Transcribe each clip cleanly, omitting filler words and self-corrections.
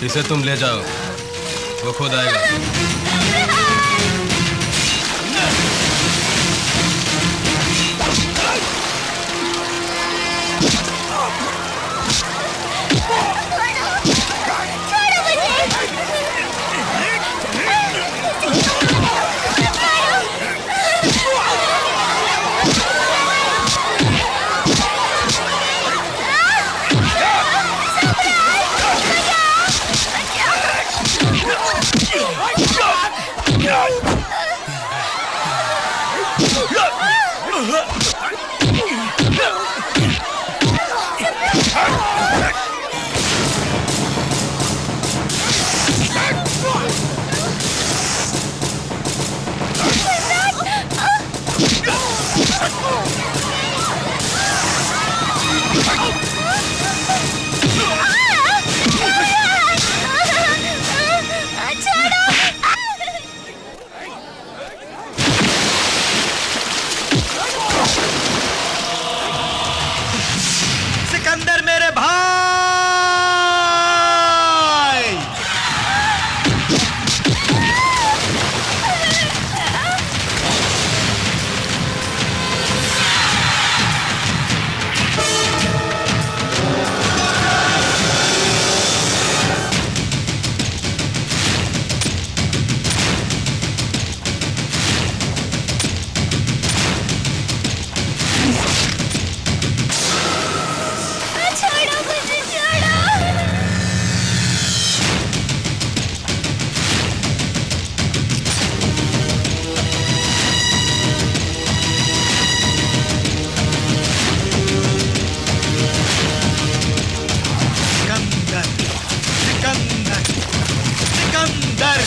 इसे तुम ले जाओ, वो खुद आएगा। सिकंदर मेरे भाई, सिकंदर।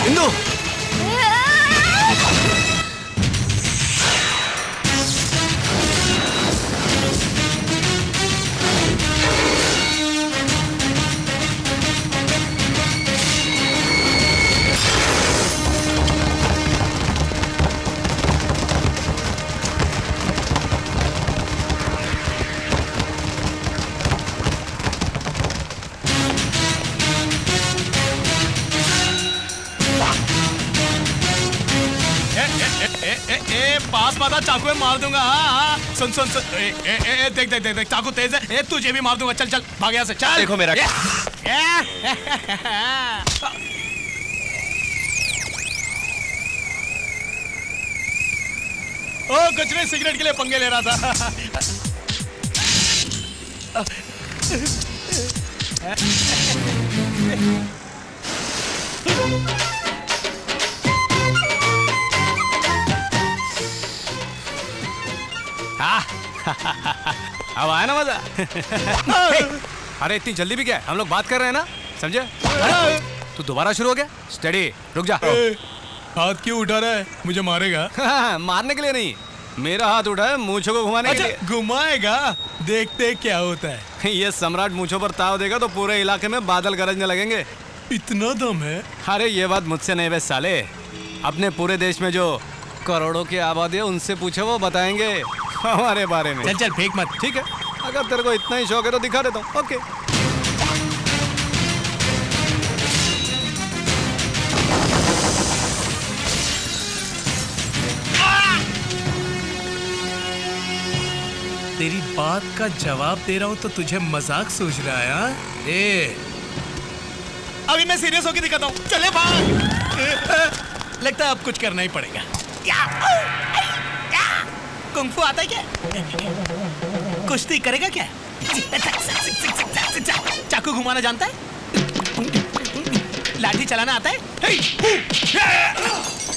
इंदु, पास माता चाकू में मार दूंगा। हाँ, सुन सुन सुन, देख देख देख देख, चाकू तेज है, तुझे भी मार दूंगा। चल चल भाग यहाँ से, चल। देखो मेरा ओ कुछ नहीं, सिगरेट के लिए पंगे ले रहा था। अब आया ना मजा। अरे इतनी जल्दी भी क्या है, हम लोग बात कर रहे हैं ना, समझे? तू दोबारा शुरू हो गया? स्टडी, रुक जा। हाथ क्यों उठा रहा है? मुझे मारेगा? मारने के लिए नहीं, मेरा हाथ उठा है मूंछों को घुमाने के लिए। घुमाएगा, देखते क्या होता है। ये सम्राट मूंछों पर ताव देगा तो पूरे इलाके में बादल गरजने लगेंगे। इतना दम है? अरे ये बात मुझसे नहीं बे साले, अपने पूरे देश में जो करोड़ों की आबादी है उनसे पूछो, वो बताएंगे हमारे बारे में। चल चल फेंक मत। ठीक है, अगर तेरे को इतना ही शौक है तो दिखा देता हूँ। ओके। तेरी बात का जवाब दे रहा हूं तो तुझे मजाक सूझ रहा है? हाँ? ए, अभी मैं सीरियस होकर दिखाता हूं। चले भाग। लगता है अब कुछ करना ही पड़ेगा। कुंफू आता है क्या? कुश्ती करेगा क्या? चाकू घुमाना जानता है? लाठी चलाना आता है?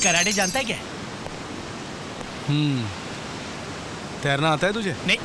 कराटे जानता है क्या? तैरना आता है तुझे? नहीं।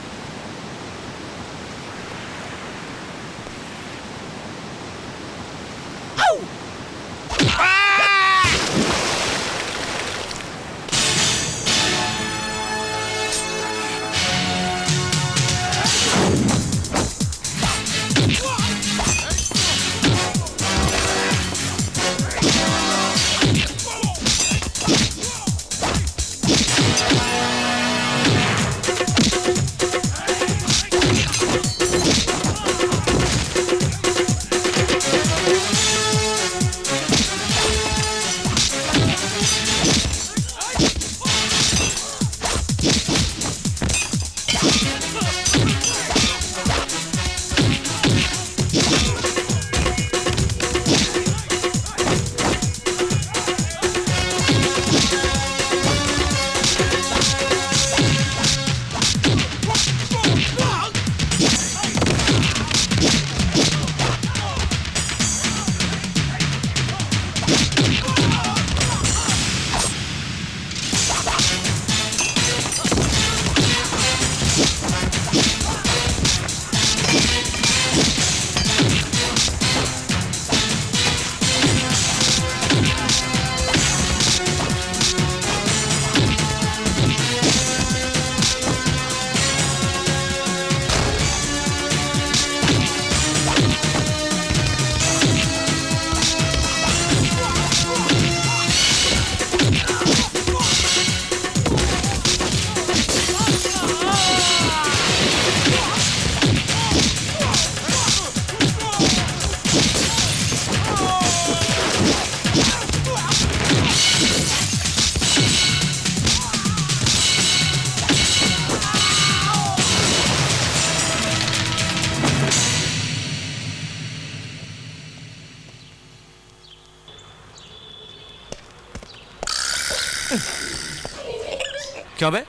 क्यों बे,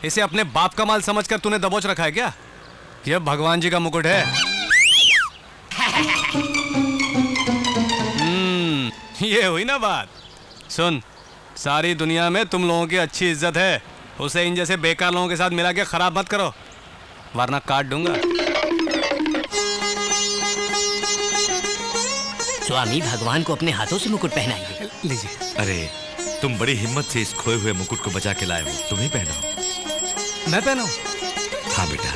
इसे अपने बाप का माल समझकर तूने दबोच रखा है क्या? यह भगवान जी का मुकुट है। ये हुई ना बात। सुन, सारी दुनिया में तुम लोगों की अच्छी इज्जत है, उसे इन जैसे बेकार लोगों के साथ मिला के खराब मत करो, वरना काट दूंगा। स्वामी भगवान को अपने हाथों से मुकुट पहनाइए। लीजिए। अरे तुम बड़ी हिम्मत से इस खोए हुए मुकुट को बचा के लाए हो, तुम ही पहनाओ। मैं पहनाऊं? हाँ बेटा।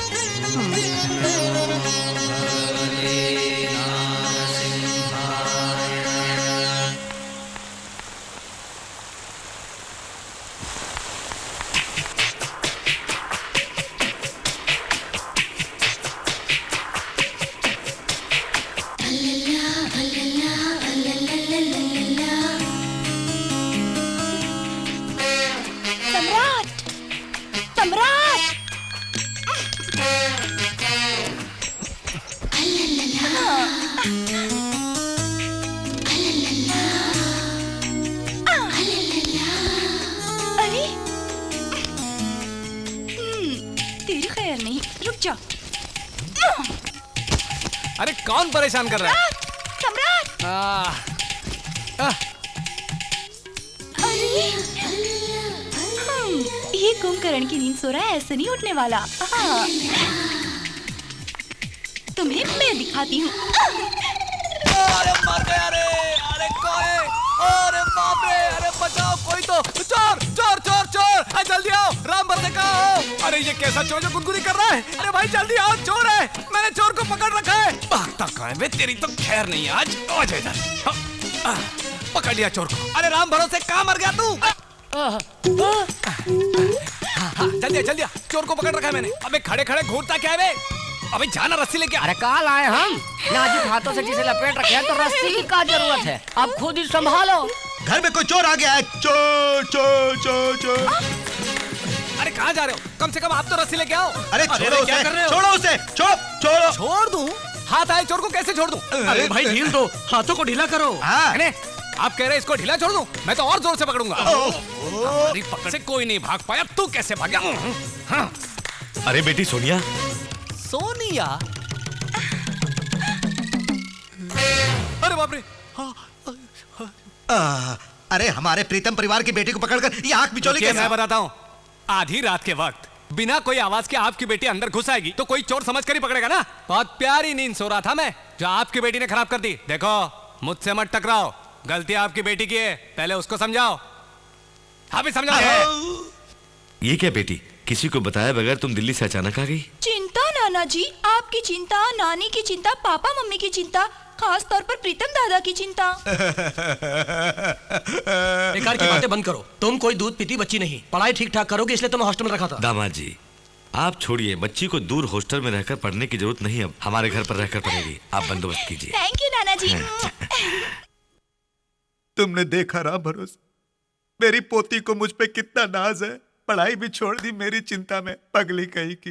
तेरी खैर नहीं, रुक जा। अरे कौन परेशान कर रहा है? सम्राट! अरे ये कुंभकर्ण की नींद सो रहा है, ऐसे नहीं उठने वाला। तुम्हें मैं दिखाती हूँ। अरे मर गया रे! अरे कोई! अरे बाप रे! अरे बचाओ कोई तो! चोर! चोर! चोर! चोर! अरे जल्दी आओ! राम भरोसे कहाँ हो? अरे ये कैसा चोर जो गुनगुनी कर रहा है? अरे भाई जल्दी आओ! चोर है! मैंने चोर को पकड़ रखा है! भागता कहाँ है बे? तेरी तो खैर नहीं है आज। आ जा इधर। पकड़ लिया चोर को। अरे राम भरोसे कहाँ मर गया तू? जल्दी जल्दी चोर को पकड़ रखा है मैंने। अबे खड़े खड़े घूरता क्या है बे? अबे जाना रस्सी लेके। अरे कहाँ लाए हम? नाजुक हाथों से जिसे लपेट रखे हैं तो रस्सी की क्या जरूरत है? अब खुद ही संभालो। घर में कोई चोर आ गया है। चोर चोर चोर चोर। अरे कहाँ जा रहे हो? कम से कम आप तो रस्सी लेके आओ। अरे छोड़ो क्या कर रहे उसे, हो? छोड़ो उसे, छोड़ो। छोड़ दूं? हाथ आए चोर को कैसे छोड़ दूं? अरे भाई ढील दो, हाथों को ढीला करो। अरे आप कह रहे हैं इसको ढीला छोड़ दूं? मैं तो और जोर से पकड़ूंगा। हमारी पकड़ से कोई नहीं भाग पाया, तू कैसे भागा? हाँ। अरे बेटी सोनिया। सोनिया? अरे बाप रे! अरे हमारे प्रीतम परिवार की बेटी को पकड़कर ये आंख बिचौली देखिए, कैसे? मैं बताता हूँ। आधी रात के वक्त बिना कोई आवाज के आपकी बेटी अंदर घुस आएगी तो कोई चोर समझ कर ही पकड़ेगा ना। बहुत प्यारी नींद सो रहा था मैं, जो आपकी बेटी ने खराब कर दी। देखो मुझसे मत टकराओ, गलती आपकी बेटी की है, पहले उसको समझाओ। हाँ भी समझाओ। ये क्या बेटी, किसी को बताया बगैर तुम दिल्ली से अचानक आ गई? चिंता नाना जी, आपकी चिंता, नानी की चिंता, पापा मम्मी की चिंता, खास तौर पर प्रीतम दादा की चिंता। बेकार की बातें बंद करो। तुम कोई दूध पीती बच्ची नहीं, पढ़ाई ठीक ठाक करोगे इसलिए तुम्हें हॉस्टल में रखा था। दामाद जी आप छोड़िए, बच्ची को दूर हॉस्टल में रहकर पढ़ने की जरूरत नहीं, अब हमारे घर पर रहकर पढ़ेगी। आप बंदोबस्त कीजिए। थैंक यू नाना जी। तुमने देखा राम भरोसे, मेरी पोती को मुझ पे कितना नाज है। पढ़ाई भी छोड़ दी मेरी चिंता में, पगली कहीं की।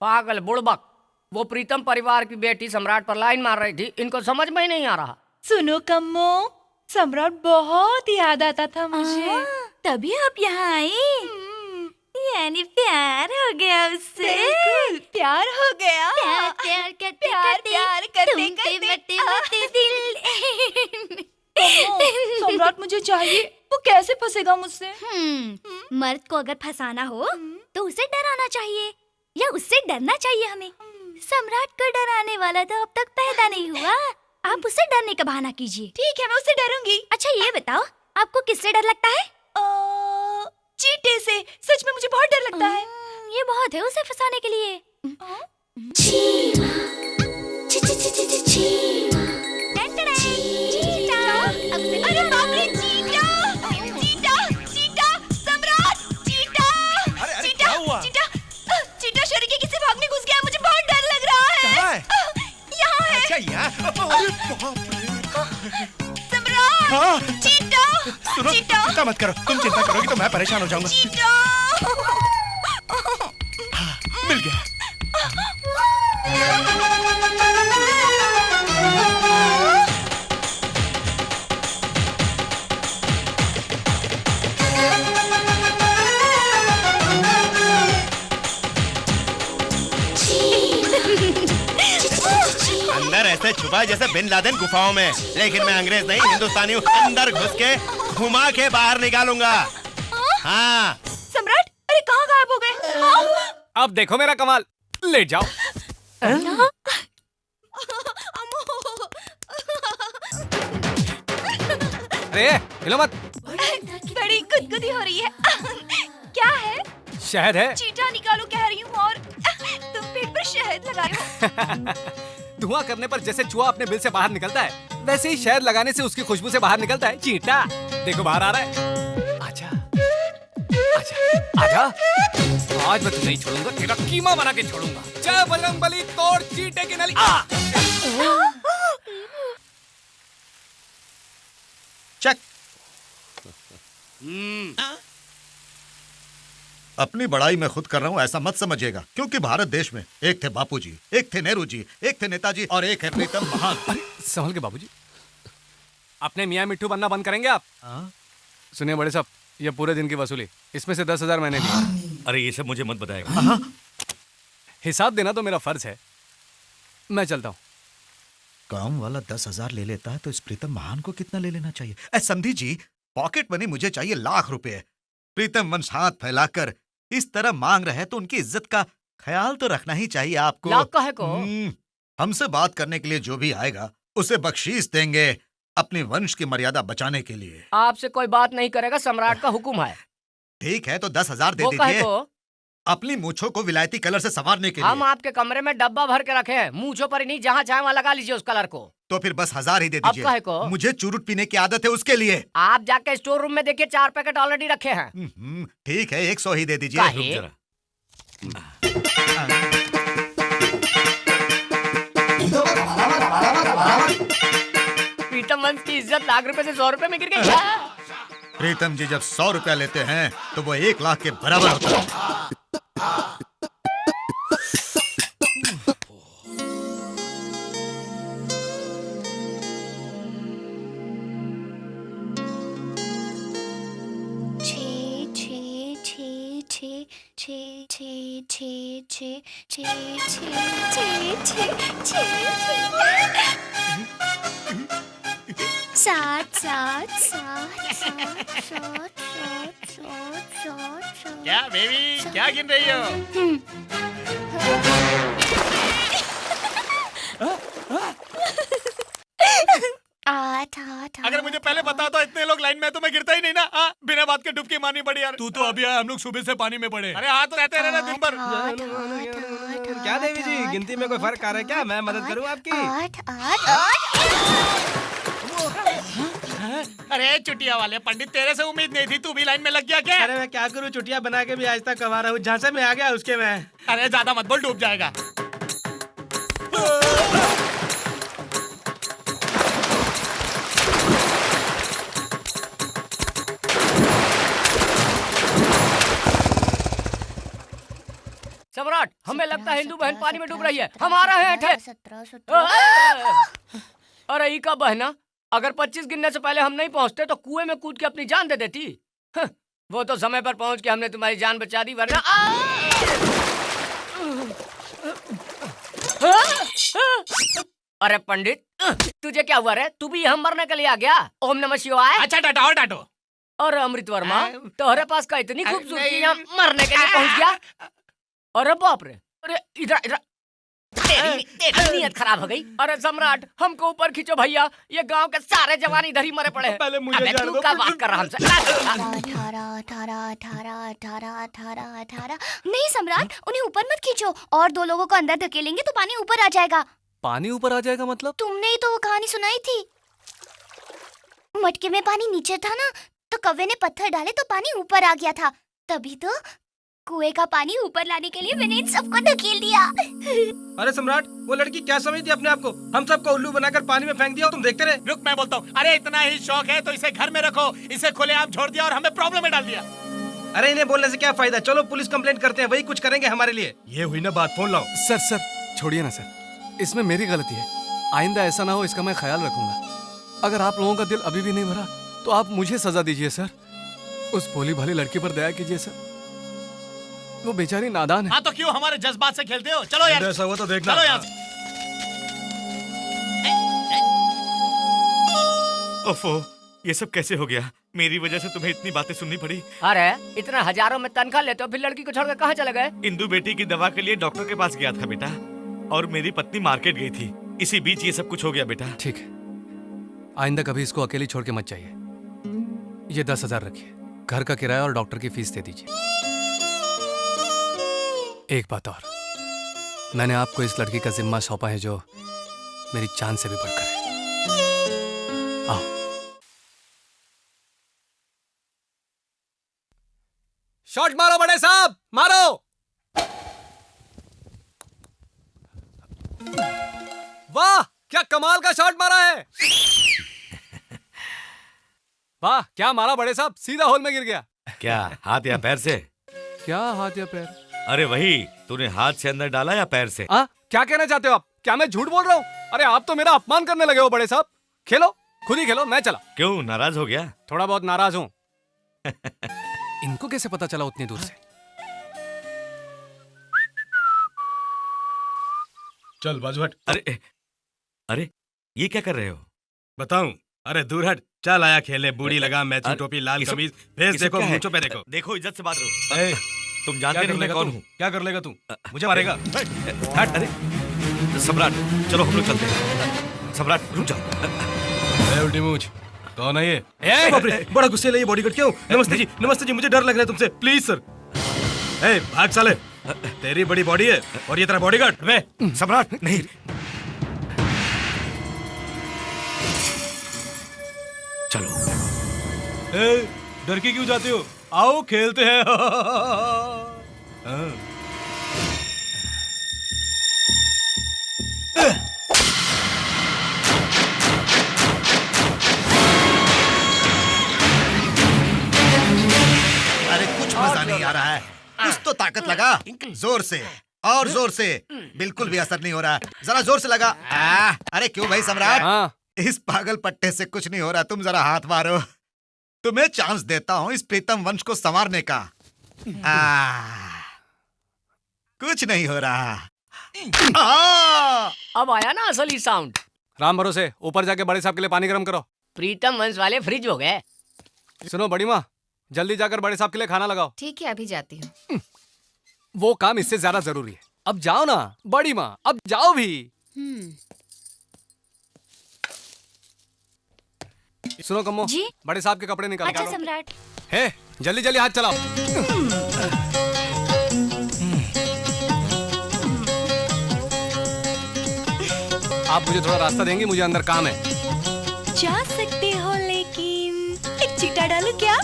पागल बुड़बक, वो प्रीतम परिवार की बेटी सम्राट पर लाइन मार रही थी, इनको समझ में ही नहीं आ रहा। सुनो कम्मो, सम्राट बहुत याद आता था मुझे। तभी आप यहाँ आई। यानी प्यार हो गया उससे। प्यार हो गया। प्यार करते करते दिल। सम्राट मुझे चाहिए, वो कैसे फंसेगा मुझसे? मर्द को अगर फंसाना हो तो उसे डराना चाहिए या उससे डरना चाहिए हमें। सम्राट को डराने वाला तो अब तक पैदा नहीं हुआ, आप उससे डरने का बहाना कीजिए। ठीक है, मैं उससे डरूंगी। अच्छा ये बताओ, आपको किससे डर लगता है? चींटे से। सच में मुझे बहुत डर लगता है। ये बहुत है उसे फंसाने के लिए। अरे बाप रे, चींटा! चींटा! चींटा! सम्राट! चींटा! चींटा शरीर के किसी भाग में घुस गया, मुझे बहुत डर लग रहा है। कहाँ है? यहाँ है। अच्छा यहाँ। सम्राट! चींटा! सुनो, चींटा! चिंता मत करो, तुम चिंता करोगी तो मैं परेशान हो जाऊंगा। चींटा! मिल गया। अंदर ऐसे छुपा है जैसे बिन लादेन गुफाओं में, लेकिन मैं अंग्रेज नहीं हिंदुस्तानी हूँ। अंदर घुस के घुमा के बाहर निकालूंगा। हाँ। सम्राट, अरे कहाँ गायब हो गए? अब देखो मेरा कमाल, ले जाओ। अरे हिलो मत। बड़ी गुदगुदी हो रही है। क्या है? शहद है। चींटा निकालो कह रही हूँ और तुम पेट पर शहद लगाए हो। धुआं करने पर जैसे चूहा अपने बिल से बाहर निकलता है, वैसे ही शहद लगाने से उसकी खुशबू से बाहर निकलता है चींटा। देखो बाहर आ रहा है। आजा, आजा, आजा। आज मैं तुझे नहीं छोड़ूंगा, तेरा कीमा बना के छोड़ूंगा। जय बजरंगबली, तोड़ चींटे की नली। चेक। अपनी बड़ाई मैं खुद कर रहा हूँ ऐसा मत समझिएगा, क्योंकि भारत देश में एक थे बापूजी, एक थे नेहरू जी, एक थे नेताजी और एक है प्रीतम महान। अरे संभल के बाबूजी, अपने मियाँ मिट्टू बनना बंद करेंगे आप? सुनिए बड़े साहब, ये पूरे दिन की वसूली, इसमें से 10,000 मैंने दिया। अरे ये सब मुझे मत बताएगा। हिसाब देना तो मेरा फर्ज है। मैं चलता हूँ। काम वाला 10,000 ले लेता है तो इस प्रीतम महान को कितना ले लेना चाहिए? समधी जी, पॉकेट मनी मुझे चाहिए लाख रुपए। प्रीतम वंश हाथ फैलाकर इस तरह मांग रहे हैं तो उनकी इज्जत का ख्याल तो रखना ही चाहिए आपको। लाख का है को? हमसे बात करने के लिए जो भी आएगा उसे बख्शीश देंगे, अपने वंश की मर्यादा बचाने के लिए। आपसे कोई बात नहीं करेगा, सम्राट का हुक्म है। ठीक है तो 10,000 दे वो कहे दीजिए, को? अपनी मूछों को विलायती कलर से संवारने के हम लिए। आपके कमरे में डब्बा भर के रखे हैं, मूंछों पर ही नहीं, जहाँ चाहे वहाँ लगा लीजिए उस कलर को। तो फिर बस 1,000 ही दे अब दीजिए। काहे को? मुझे मुझे चुरुट पीने की आदत है उसके लिए। आप जाके स्टोर रूम में देखिए, 4 पैकेट ऑलरेडी रखे हैं। ठीक है 100 ही दे दीजिए। काहे? रुक जरा। प्रीतम वंश की इज्जत लाख रुपए से 100 रुपए में गिर गई क्या? प्रीतम जी जब 100 रुपया लेते हैं तो वो 1 लाख के बराबर होता है। छे छे छे छे छे छे छे छे छे छे छे छे सात सात सात सात सात सात सात सात सात। क्या बेबी, क्या गिन रही हो? आठ आठ अगर मुझे पहले पता तो इतने लोग लाइन में तो मैं गिरता ही नहीं ना। बिना बात के डुबकी मारनी पड़ी यार। तू तो अभी आया, हम लोग सुबह से पानी में पड़े। अरे हाँ तो रहते रहना दिन भर। क्या देवी जी, गिनती में कोई फर्क आ रहा है क्या? मैं मदद करूं आपकी? आठ आठ आठ। अरे चुटिया वाले पंडित, तेरे से उम्मीद नहीं थी, तू भी लाइन में लग गया क्या? अरे मैं क्या करूं, चुटिया बना के भी आज तक कमा रहा हूँ। झांसे में आ गया उसके मैं। अरे ज्यादा मत बोल, डूब जाएगा। सम्राट, हमें लगता है हिंदू बहन पानी में डूब रही है, हम आ रहे हैं। ठे 17 अरे ई का बहना, अगर 25 गिनने से पहले हम नहीं पहुंचते तो कुएं में कूद के अपनी जान दे देती। वो तो समय पर पहुंच के हमने तुम्हारी जान बचा दी, वरना अरे पंडित, तुझे क्या हुआ रे? तू भी हम मरने के लिए आ गया? ओम नमः शिवाय। अच्छा डांटो और डांटो। और अमृत वर्मा, तुम्हारे पास का इतनी खूबसूरती, यहाँ मरने के लिए पहुंच गया? अरे बाप रे, अरे इधर इधर, तेरी नीयत खराब हो गई। अरे सम्राट, हमको ऊपर खींचो भैया, ये गांव के सारे जवान इधर ही मरे पड़े हैं। पहले मुझे अबे जान तू दो। क्या बात कर रहा हमसे? 18 18 18 18 18 18। नहीं सम्राट, उन्हें ऊपर मत खींचो, और 2 लोगों को अंदर धकेलेंगे तो पानी ऊपर आ जाएगा। पानी ऊपर आ जाएगा मतलब? तुमने ही तो वो कहानी सुनाई थी। मटके में पानी नीचे था ना, तो कौवे ने पत्थर डाले तो पानी ऊपर आ गया था। तभी तो कुएं का पानी ऊपर लाने के लिए मैंने इन सबको धकेल दिया। अरे सम्राट, वो लड़की क्या समझती अपने आप को? हम सबको उल्लू बनाकर पानी में फेंक दिया और तुम देखते रहे। रुक, मैं बोलता हूँ। अरे इतना ही शौक है तो इसे घर में रखो, इसे खुलेआम छोड़ दिया और हमें प्रॉब्लम में डाल दिया। अरे इन्हें बोलने से क्या फायदा, चलो पुलिस कंप्लेंट करते हैं, वही कुछ करेंगे हमारे लिए। ये हुई ना बात, फोन लाओ। सर छोड़िए ना सर, इसमें मेरी गलती है, आइंदा ऐसा ना हो इसका मैं ख्याल रखूंगा। अगर आप लोगों का दिल अभी भी नहीं भरा तो आप मुझे सजा दीजिए सर। उस भोली भाली लड़की पर दया कीजिए सर, वो बेचारी नादान है। हाँ तो क्यों हमारे जज्बात से खेलते हो? चलो यार, ऐसा हुआ तो देखना। चलो यहाँ से। ओफो, ये सब कैसे हो गया? मेरी वजह से तुम्हें इतनी बातें सुननी पड़ी। अरे इतना हजारों में तनख्वाह लेते हो, फिर लड़की को छोड़कर कहाँ चले गए? इंदु बेटी की दवा के लिए डॉक्टर के पास गया था बेटा, और मेरी पत्नी मार्केट गई थी। इसी बीच ये सब कुछ हो गया बेटा। ठीक है, आइंदा कभी इसको अकेली छोड़ के मत जाइए। ये 10,000 रखिए, घर का किराया और डॉक्टर की फीस दे दीजिए। एक बात और, मैंने आपको इस लड़की का जिम्मा सौंपा है जो मेरी जान से भी बढ़कर है। आओ। शॉट मारो बड़े साहब, मारो। वाह, क्या कमाल का शॉट मारा है। वाह, क्या मारा बड़े साहब, सीधा होल में गिर गया। क्या हाथ या पैर से? क्या हाथ या पैर? अरे वही, तूने हाथ से अंदर डाला या पैर से? क्या कहना चाहते हो आप? क्या मैं झूठ बोल रहा हूँ? अरे आप तो मेरा अपमान करने लगे हो बड़े साहब। खेलो, खुद ही खेलो, मैं चला। क्यों, नाराज हो गया? थोड़ा बहुत नाराज हूँ। इनको कैसे पता चला उतनी दूर से? चल बाजू हट। अरे ये क्या कर रहे हो? बताऊं? अरे दूर हट, चल आया खेले, बूढ़ी लगा, मैचिंग टोपी, लाल कमीज, फेस देखो, मूंछों पे देखो। देखो, इज्जत से बात करो। ए, तुम जानते नहीं मैं कौन हूँ? क्या कर लेगा तू? मुझे मारेगा? हट। अरे सम्राट, चलो हम लोग चलते हैं। सम्राट रुक जाओ। उल्टी मूंछ, कौन है ये? बाप रे, बड़ा गुस्से ले ये बॉडीगार्ड क्यों? नमस्ते जी, मुझे डर लग रहा है तुमसे, प्लीज सर। ए, भाग साले, तेरी बड़ी बॉडी है और ये तेरा बॉडीगार्ड। वे सम्राट नहीं। चलो। ए, डर के क्यों जाते हो? आओ खेलते हैं। अरे कुछ मजा नहीं आ रहा है, कुछ तो ताकत लगा, जोर से और जोर से। बिल्कुल भी असर नहीं हो रहा, जरा जोर से लगा। अरे क्यों भाई सम्राट? हाँ। इस पागल पट्टे से कुछ नहीं हो रहा, तुम जरा हाथ मारो। तुम्हें चांस देता हूँ इस प्रीतम वंश को संवारने का। कुछ नहीं हो रहा। अब आया ना असली साउंड। राम भरोसे, ऊपर जाके बड़े साहब के लिए पानी गर्म करो। प्रीतम वंश वाले फ्रिज हो गए। सुनो बड़ी माँ, जल्दी जाकर बड़े साहब के लिए खाना लगाओ। ठीक है, अभी जाती हूँ। वो काम इससे ज्यादा जरूरी है। अब जाओ ना बड़ी माँ, अब जाओ भी। सुनो कम्मो जी? बड़े साहब के कपड़े निकालो। अच्छा सम्राट। हे, जल्दी जल्दी हाथ चलाओ। आप मुझे थोड़ा रास्ता देंगे, मुझे अंदर काम है। जा सकते हो लेकिन एक चीटा डालू क्या?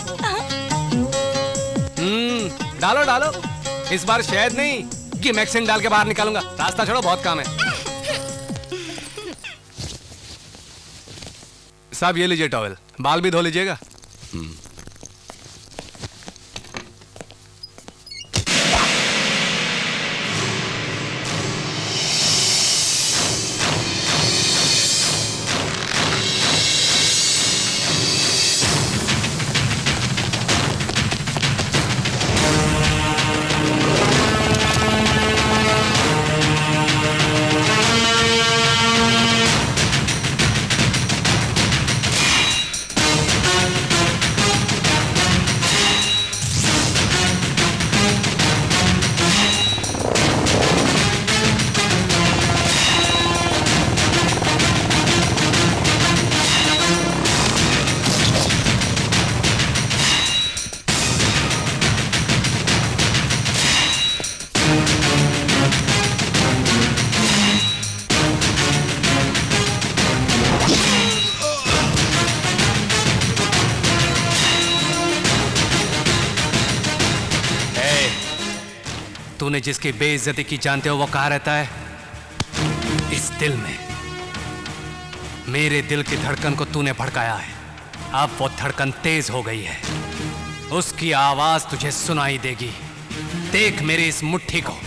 डालो डालो, इस बार शहद नहीं कि मैक्सिन डाल के बाहर निकालूंगा। रास्ता छोड़ो, बहुत काम है। साहब ये लीजिए टॉवेल, बाल भी धो लीजिएगा। तूने जिसकी बेइज्जती की जानते हो वो कहाँ रहता है? इस दिल में। मेरे दिल की धड़कन को तूने भड़काया है, अब वो धड़कन तेज हो गई है। उसकी आवाज तुझे सुनाई देगी। देख मेरी इस मुट्ठी को।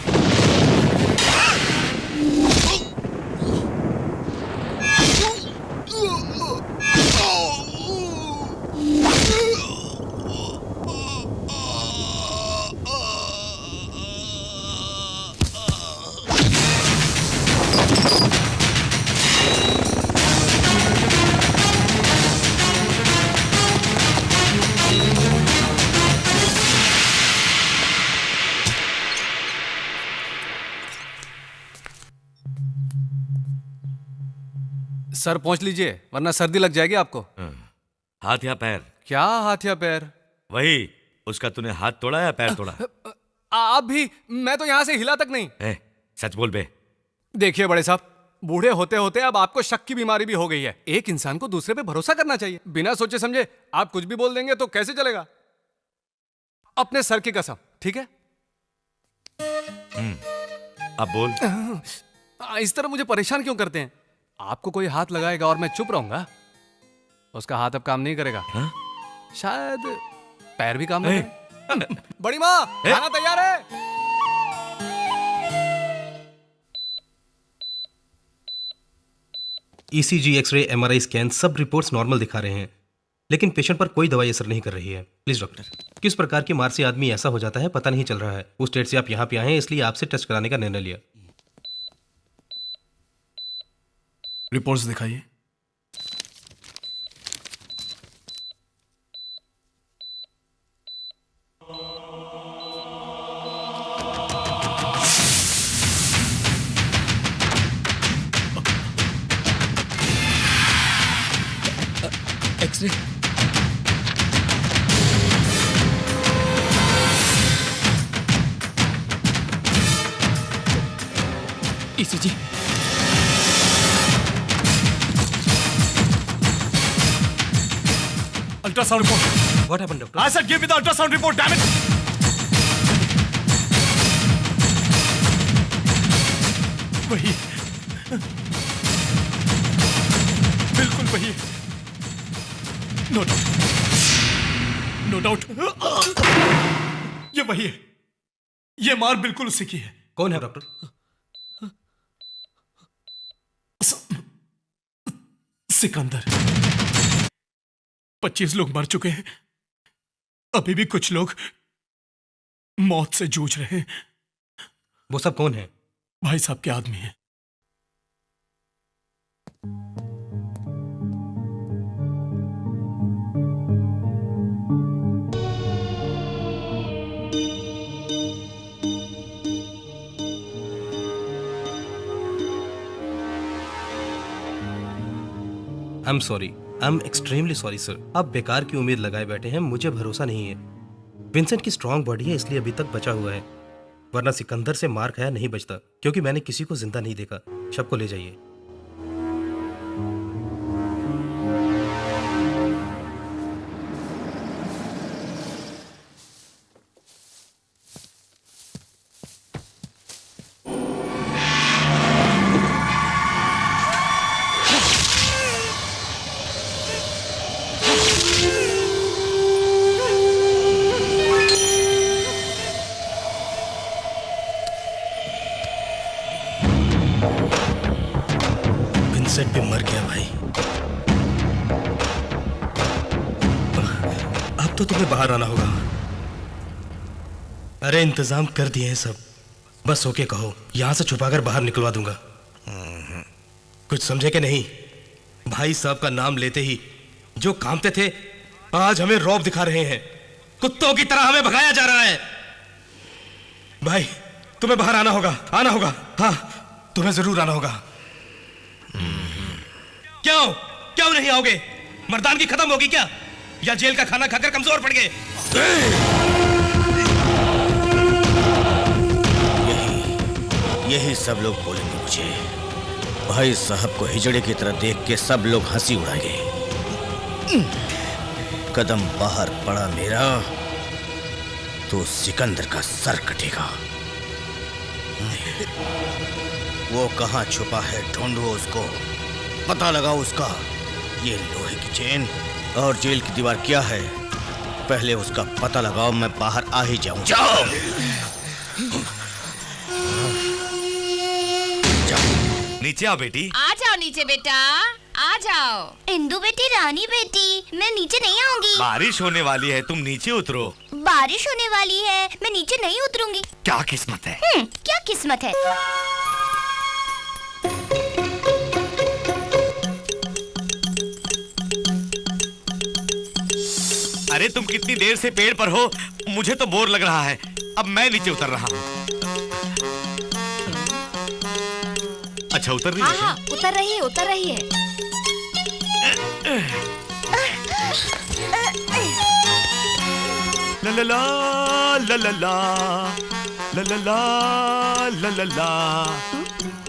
सर पहुंच लीजिए वरना सर्दी लग जाएगी आपको। हाथ या पैर? क्या हाथ या पैर? वही, उसका तूने हाथ तोड़ा या पैर तोड़ा? आप भी, मैं तो यहां से हिला तक नहीं। सच बोल बे। देखिए बड़े साहब, बूढ़े होते होते अब आपको शक की बीमारी भी हो गई है। एक इंसान को दूसरे पे भरोसा करना चाहिए, बिना सोचे समझे आप कुछ भी बोल देंगे तो कैसे चलेगा? अपने सर की कसम, ठीक है? अब बोल। इस तरह मुझे परेशान क्यों करते हैं? आपको कोई हाथ लगाएगा और मैं चुप रहूंगा, उसका हाथ अब काम नहीं करेगा। शायद पैर भी काम नहीं करेगा। बड़ी माँ, खाना तैयार है। ईसीजी, एक्सरे, एमआरआई स्कैन सब रिपोर्ट्स नॉर्मल दिखा रहे हैं, लेकिन पेशेंट पर कोई दवाई असर नहीं कर रही है। प्लीज डॉक्टर, किस प्रकार की मार से आदमी ऐसा हो जाता है पता नहीं चल रहा है। उस डेट से आप यहाँ पे आए हैं, इसलिए आपसे टेस्ट कराने का निर्णय लिया। रिपोर्ट्स दिखाइए। X-ray. ECG. Ultrasound report. What happened doctor? I said give me the ultrasound report, damn it! वही है। बिल्कुल वही है। No doubt, no doubt. ये वही है। ये मार बिल्कुल उसी की है। कौन है डॉक्टर? सिकंदर। 25 लोग मर चुके हैं, अभी भी कुछ लोग मौत से जूझ रहे हैं। वो सब कौन है? भाई साहब के आदमी है। I am sorry, I am extremely sorry sir. आप बेकार की उम्मीद लगाए बैठे हैं, मुझे भरोसा नहीं है। विंसेंट की स्ट्रांग बॉडी है इसलिए अभी तक बचा हुआ है, वरना सिकंदर से मार खाया नहीं बचता, क्योंकि मैंने किसी को जिंदा नहीं देखा। शव को ले जाइए। विंसेंट भी मर गया भाई। अब तो तुम्हें बाहर आना होगा। अरे इंतजाम कर दिए हैं सब, बस ओके कहो, यहां से छुपाकर बाहर निकलवा दूंगा। कुछ समझे कि नहीं? भाई साहब का नाम लेते ही जो कांपते थे आज हमें रौब दिखा रहे हैं। कुत्तों की तरह हमें भगाया जा रहा है। भाई तुम्हें बाहर आना होगा, आना होगा। हाँ तुम्हें जरूर आना होगा। क्यों क्यों नहीं आओगे? मर्दानगी खत्म होगी क्या, या जेल का खाना खाकर कमजोर पड़ गए? यही सब लोग बोलेंगे मुझे। भाई साहब को हिजड़े की तरह देख के सब लोग हंसी उड़ाएंगे। कदम बाहर पड़ा मेरा तो सिकंदर का सर कटेगा। वो कहां छुपा है, ढूंढो उसको, पता लगाओ उसका। ये लोहे की चेन और जेल की दीवार क्या है, पहले उसका पता लगाओ, मैं बाहर आ ही जाऊं। जाओ नीचे आओ बेटी। आ जाओ नीचे बेटा, आ जाओ। इंदु बेटी, रानी बेटी, मैं नीचे नहीं आऊंगी। बारिश होने वाली है, तुम नीचे उतरो। बारिश होने वाली है, मैं नीचे नहीं उतरूंगी। क्या किस्मत है? क्या किस्मत है? अरे तुम कितनी देर से पेड़ पर हो, मुझे तो बोर लग रहा है। अब मैं नीचे उतर रहा हूँ। अच्छा उतर रही है? हाँ, उतर रही है, उतर रही है। ला ला ला ला ला ला ला ला ला ला ला।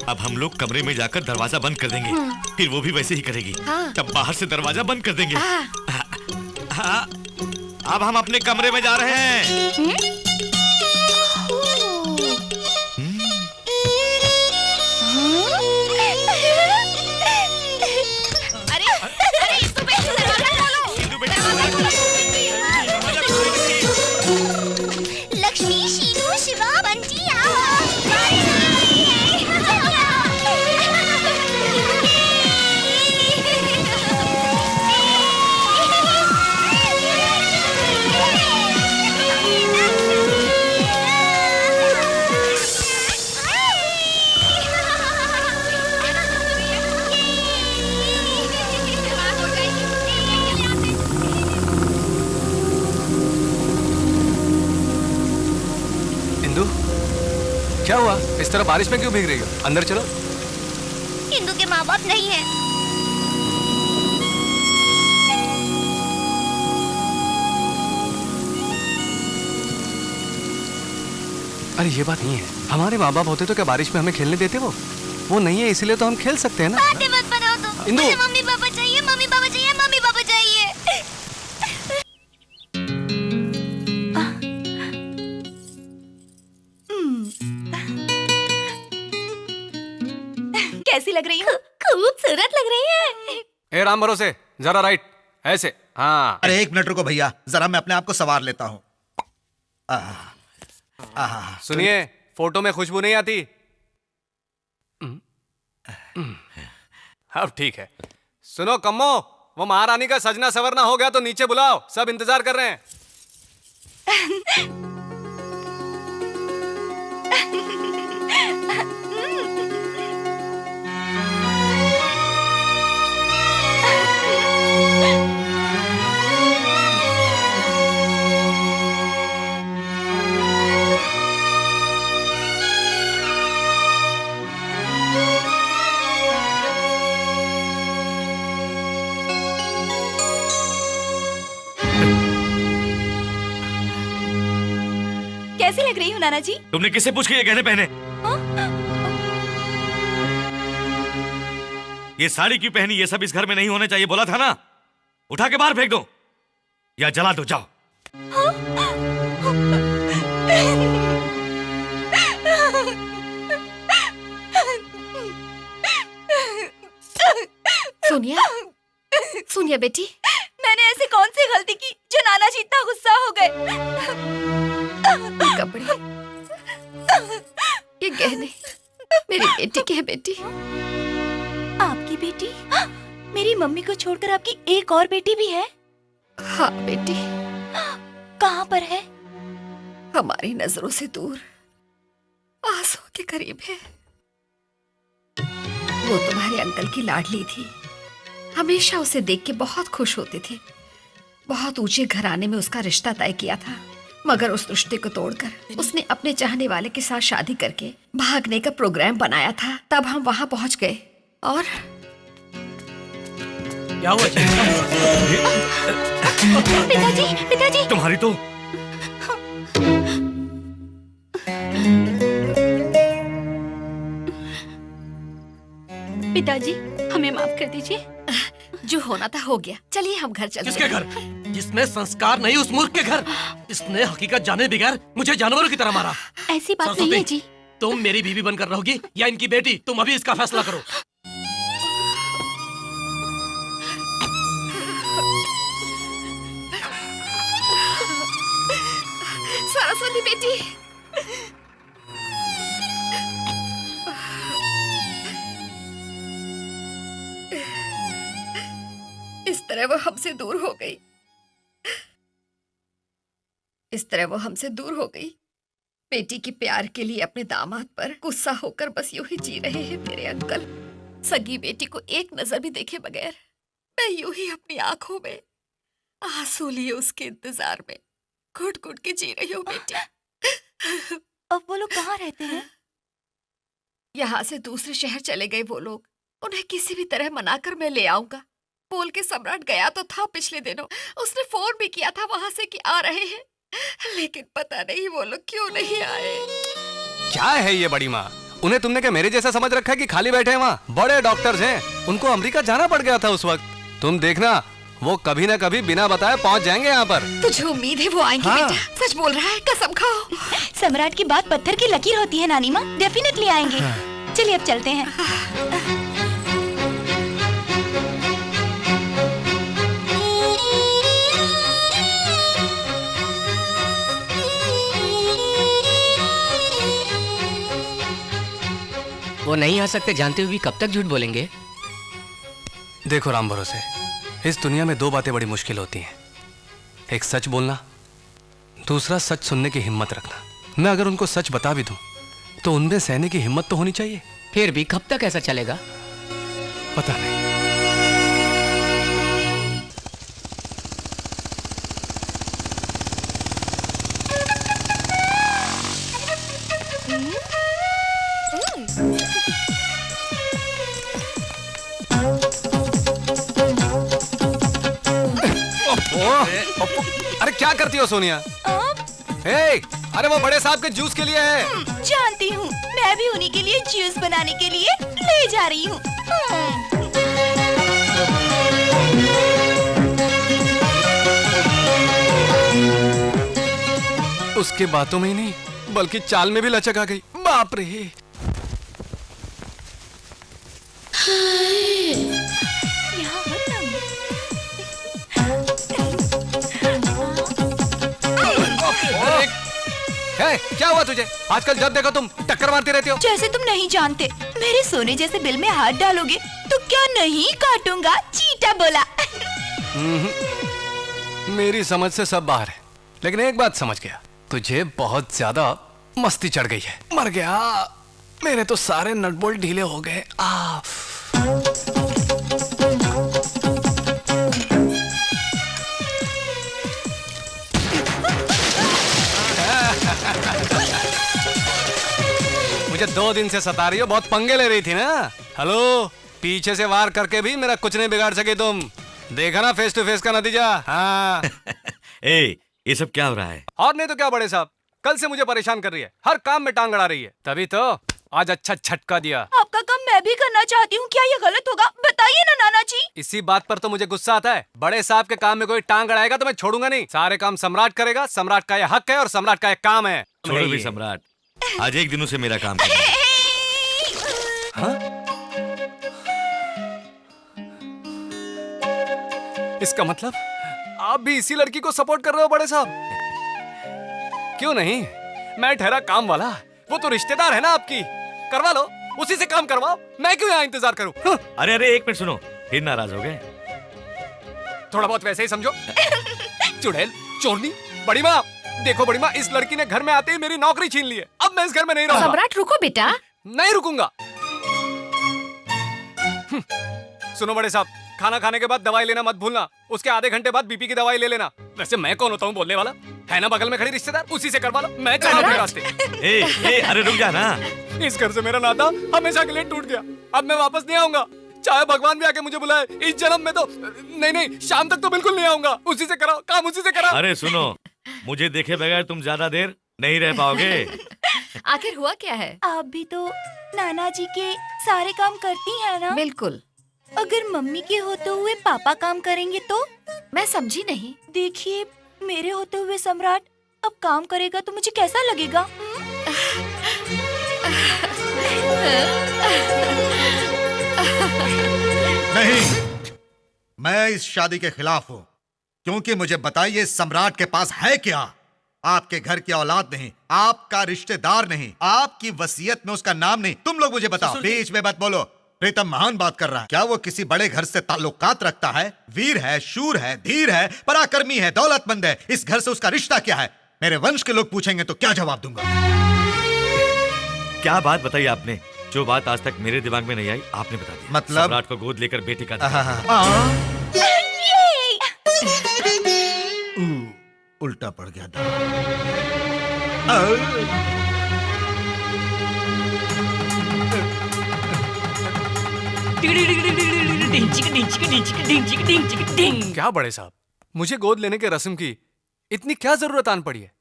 अब हम लोग कमरे में जाकर दरवाजा बंद कर देंगे, फिर वो भी वैसे ही करेगी। तब बाहर से दरवाजा बंद कर देंगे। हाँ, अब हम अपने कमरे में जा रहे हैं। लक्ष्मी, शीनू, शिवा, बंटी क्या हुआ? इस तरह बारिश में क्यों भीग रही हो? अंदर चलो। इंदु के माँ बाप नहीं है। अरे ये बात नहीं है, हमारे माँ बाप होते तो क्या बारिश में हमें खेलने देते? वो नहीं है, इसलिए तो हम खेल सकते हैं ना। बातें मत बनाओ तुम। इंदु। मुझे मम्मी पापा चाहिए, मम्मी पापा चाहिए, मम्मी पापा चाहिए। कैसी लग रही हूँ? खूबसूरत लग रही है। ए राम भरोसे, जरा राइट, ऐसे। हाँ। अरे 1 मिनट रुको भैया, जरा मैं अपने आप को संवार लेता हूँ। सुनिए, फोटो में खुशबू नहीं आती। अब ठीक है। सुनो कम्मो, वो महारानी का सजना सवरना हो गया तो नीचे बुलाओ, सब इंतजार कर रहे हैं। कैसी लग रही हूँ नाना जी? तुमने किससे पूछ के ये गहने पहने? ये साड़ी क्यों पहनी? ये सब इस घर में नहीं होने चाहिए, बोला था ना। उठा के बाहर फेंक दो या जला दो, जाओ। सोनिया, सोनिया बेटी, मैंने ऐसी कौन सी गलती की जो नाना जी इतना गुस्सा हो गए? ये कपड़े, ये गहने मेरी बेटी के हैं बेटी। आपकी बेटी? मेरी मम्मी को छोड़कर आपकी एक और बेटी भी है? हाँ बेटी। कहाँ पर है? हमारी नजरों से दूर, आंसुओं के करीब है। वो तुम्हारे अंकल की लाडली थी, हमेशा उसे देख के बहुत खुश होते थे। बहुत ऊंचे घराने में उसका रिश्ता तय किया था, मगर उस रिश्ते को तोड़कर उसने अपने चाहने वाले के साथ शादी करके भागने का प्रोग्राम बनाया था। तब हम वहां पहुंच गए और क्या हुआ? पिताजी, पिताजी। तुम्हारी तो पिताजी, हमें माफ कर दीजिए। जो होना था हो गया, चलिए हम घर चलते किसके हैं। घर? जिसमें संस्कार नहीं, उस मूर्ख के घर। इसने हकीकत जाने बगैर मुझे जानवरों की तरह मारा। ऐसी बात नहीं है जी। तुम मेरी बीवी बनकर रहोगी या इनकी बेटी? तुम अभी इसका फैसला करो। सरस्वती बेटी, इस तरह वो हमसे दूर हो गई, इस तरह वो हमसे दूर हो गई। बेटी के प्यार के लिए अपने दामाद पर गुस्सा होकर बस यूं ही जी रहे हैं मेरे अंकल। सगी बेटी को एक नजर भी देखे बगैर मैं यूं ही अपनी आंखों में आंसू लिए उसके इंतजार में घुट घुट के जी रही हूँ बेटी। अब वो लोग कहाँ रहते हैं? यहाँ से दूसरे शहर चले गए वो लोग। उन्हें किसी भी तरह मनाकर मैं ले आऊंगा बोल के सम्राट गया तो था पिछले दिनों। उसने फोन भी किया था वहां से कि आ रहे हैं, लेकिन पता नहीं वो लोग क्यों नहीं आए। क्या है ये बड़ी माँ? उन्हें तुमने क्या मेरे जैसा समझ रखा है कि खाली बैठे हैं वहाँ? बड़े डॉक्टर्स हैं, उनको अमेरिका जाना पड़ गया था उस वक्त। तुम देखना, वो कभी ना कभी बिना बताए पहुँच जाएंगे यहाँ पर। तुझे उम्मीद है वो आएंगे? हाँ। बेटा सच बोल रहा है, कसम खाओ। सम्राट की बात पत्थर की लकीर होती है नानी माँ, डेफिनेटली आएंगे। चलिए अब चलते हैं। वो नहीं आ सकते जानते हुए भी कब तक झूठ बोलेंगे? देखो राम भरोसे, इस दुनिया में 2 बातें बड़ी मुश्किल होती हैं। एक सच बोलना, दूसरा सच सुनने की हिम्मत रखना। मैं अगर उनको सच बता भी दूं तो उनमें सहने की हिम्मत तो होनी चाहिए। फिर भी कब तक ऐसा चलेगा? पता नहीं। अरे क्या करती हो सोनिया? अरे वो बड़े साहब के जूस के लिए है। जानती हूँ, मैं भी उन्हीं के लिए जूस बनाने के लिए ले जा रही हूँ। उसके बातों में ही नहीं बल्कि चाल में भी लचक आ गई। बाप रे। है, क्या हुआ तुझे? आजकल जब देखो तुम टक्कर मारती रहती हो। जैसे तुम नहीं जानते, मेरे सोने जैसे बिल में हाथ डालोगे तो क्या नहीं काटूंगा, चीटा बोला। मेरी समझ से सब बाहर है, लेकिन एक बात समझ गया, तुझे बहुत ज्यादा मस्ती चढ़ गई है। मर गया, मेरे तो सारे नट बोल्ट ढीले हो गए। मुझे 2 दिन से सता रही हो, बहुत पंगे ले रही थी ना। हेलो, पीछे से वार करके भी मेरा कुछ नहीं बिगाड़ सके तुम। देखा ना फेस टू फेस का नतीजा। हाँ। ए, ये सब क्या हो रहा है? और नहीं तो क्या बड़े साहब, कल से मुझे परेशान कर रही है, हर काम में टांग अड़ा रही है, तभी तो आज अच्छा झटका दिया। आपका काम मैं भी करना चाहती हूँ, क्या ये गलत होगा? बताइए ना नाना जी। इसी बात पर तो मुझे गुस्सा आता है। बड़े साहब के काम में कोई टांग अड़ाएगा तो मैं छोड़ूंगा नहीं। सारे काम सम्राट करेगा, सम्राट का यह हक है और सम्राट का यह काम है। छोड़ो भी सम्राट, आज एक दिनों से मेरा काम कर। हाँ? इसका मतलब आप भी इसी लड़की को सपोर्ट कर रहे हो बड़े साहब? क्यों नहीं, मैं ठहरा काम वाला, वो तो रिश्तेदार है ना आपकी। करवा लो, उसी से काम करवाओ, मैं क्यों यहाँ इंतजार करूं? हाँ? अरे एक मिनट सुनो, फिर नाराज हो गए? थोड़ा बहुत वैसे ही समझो। चुड़ैल, चोरनी, बड़ी माँ, देखो बड़ी माँ, इस लड़की ने घर में आते ही मेरी नौकरी छीन ली है। अब मैं इस घर में नहीं रहूंगा। सम्राट रुको बेटा। नहीं रुकूंगा। सुनो बड़े साहब, खाना खाने के बाद दवाई लेना मत भूलना, उसके आधे घंटे बाद बीपी की दवाई ले लेना। वैसे मैं कौन होता हूँ बोलने वाला? है ना बगल में खड़ी रिश्तेदार, उसी से करवा लो, मैं चला अपने रास्ते। अरे रुक जा ना। इस घर से मेरा नाता हमेशा के लिए टूट गया, अब मैं वापस नहीं आऊंगा। चाहे भगवान भी आके मुझे बुलाए, इस जन्म में तो नहीं, शाम तक तो बिल्कुल नहीं आऊंगा। उसी से कराओ काम, उसी से कराओ। अरे सुनो, मुझे देखे बगैर तुम ज्यादा देर नहीं रह पाओगे। आखिर हुआ क्या है? आप भी तो नाना जी के सारे काम करती हैं ना? बिल्कुल। अगर मम्मी के होते हुए पापा काम करेंगे तो? मैं समझी नहीं। देखिए, मेरे होते हुए सम्राट अब काम करेगा तो मुझे कैसा लगेगा? नहीं, मैं इस शादी के खिलाफ हूँ, क्योंकि मुझे बताइए सम्राट के पास है क्या? आपके घर की औलाद नहीं, आपका रिश्तेदार नहीं, आपकी वसीयत में उसका नाम नहीं। तुम लोग मुझे बताओ, बीच में मत बोलो। प्रीतम महान बात कर रहा है। क्या वो किसी बड़े घर से ताल्लुकात रखता है? वीर है, शूर है, धीर है, पराक्रमी है, दौलतमंद है। इस घर से उसका रिश्ता क्या है? मेरे वंश के लोग पूछेंगे तो क्या जवाब दूंगा? क्या बात बताई आपने? जो बात आज तक मेरे दिमाग में नहीं आई, आपने बता दिया। मतलब? सम्राट को गोद लेकर बेटी का उल्टा पड़ गया। क्या बड़े साहब, मुझे गोद लेने के रस्म की इतनी क्या जरूरत आन पड़ी है?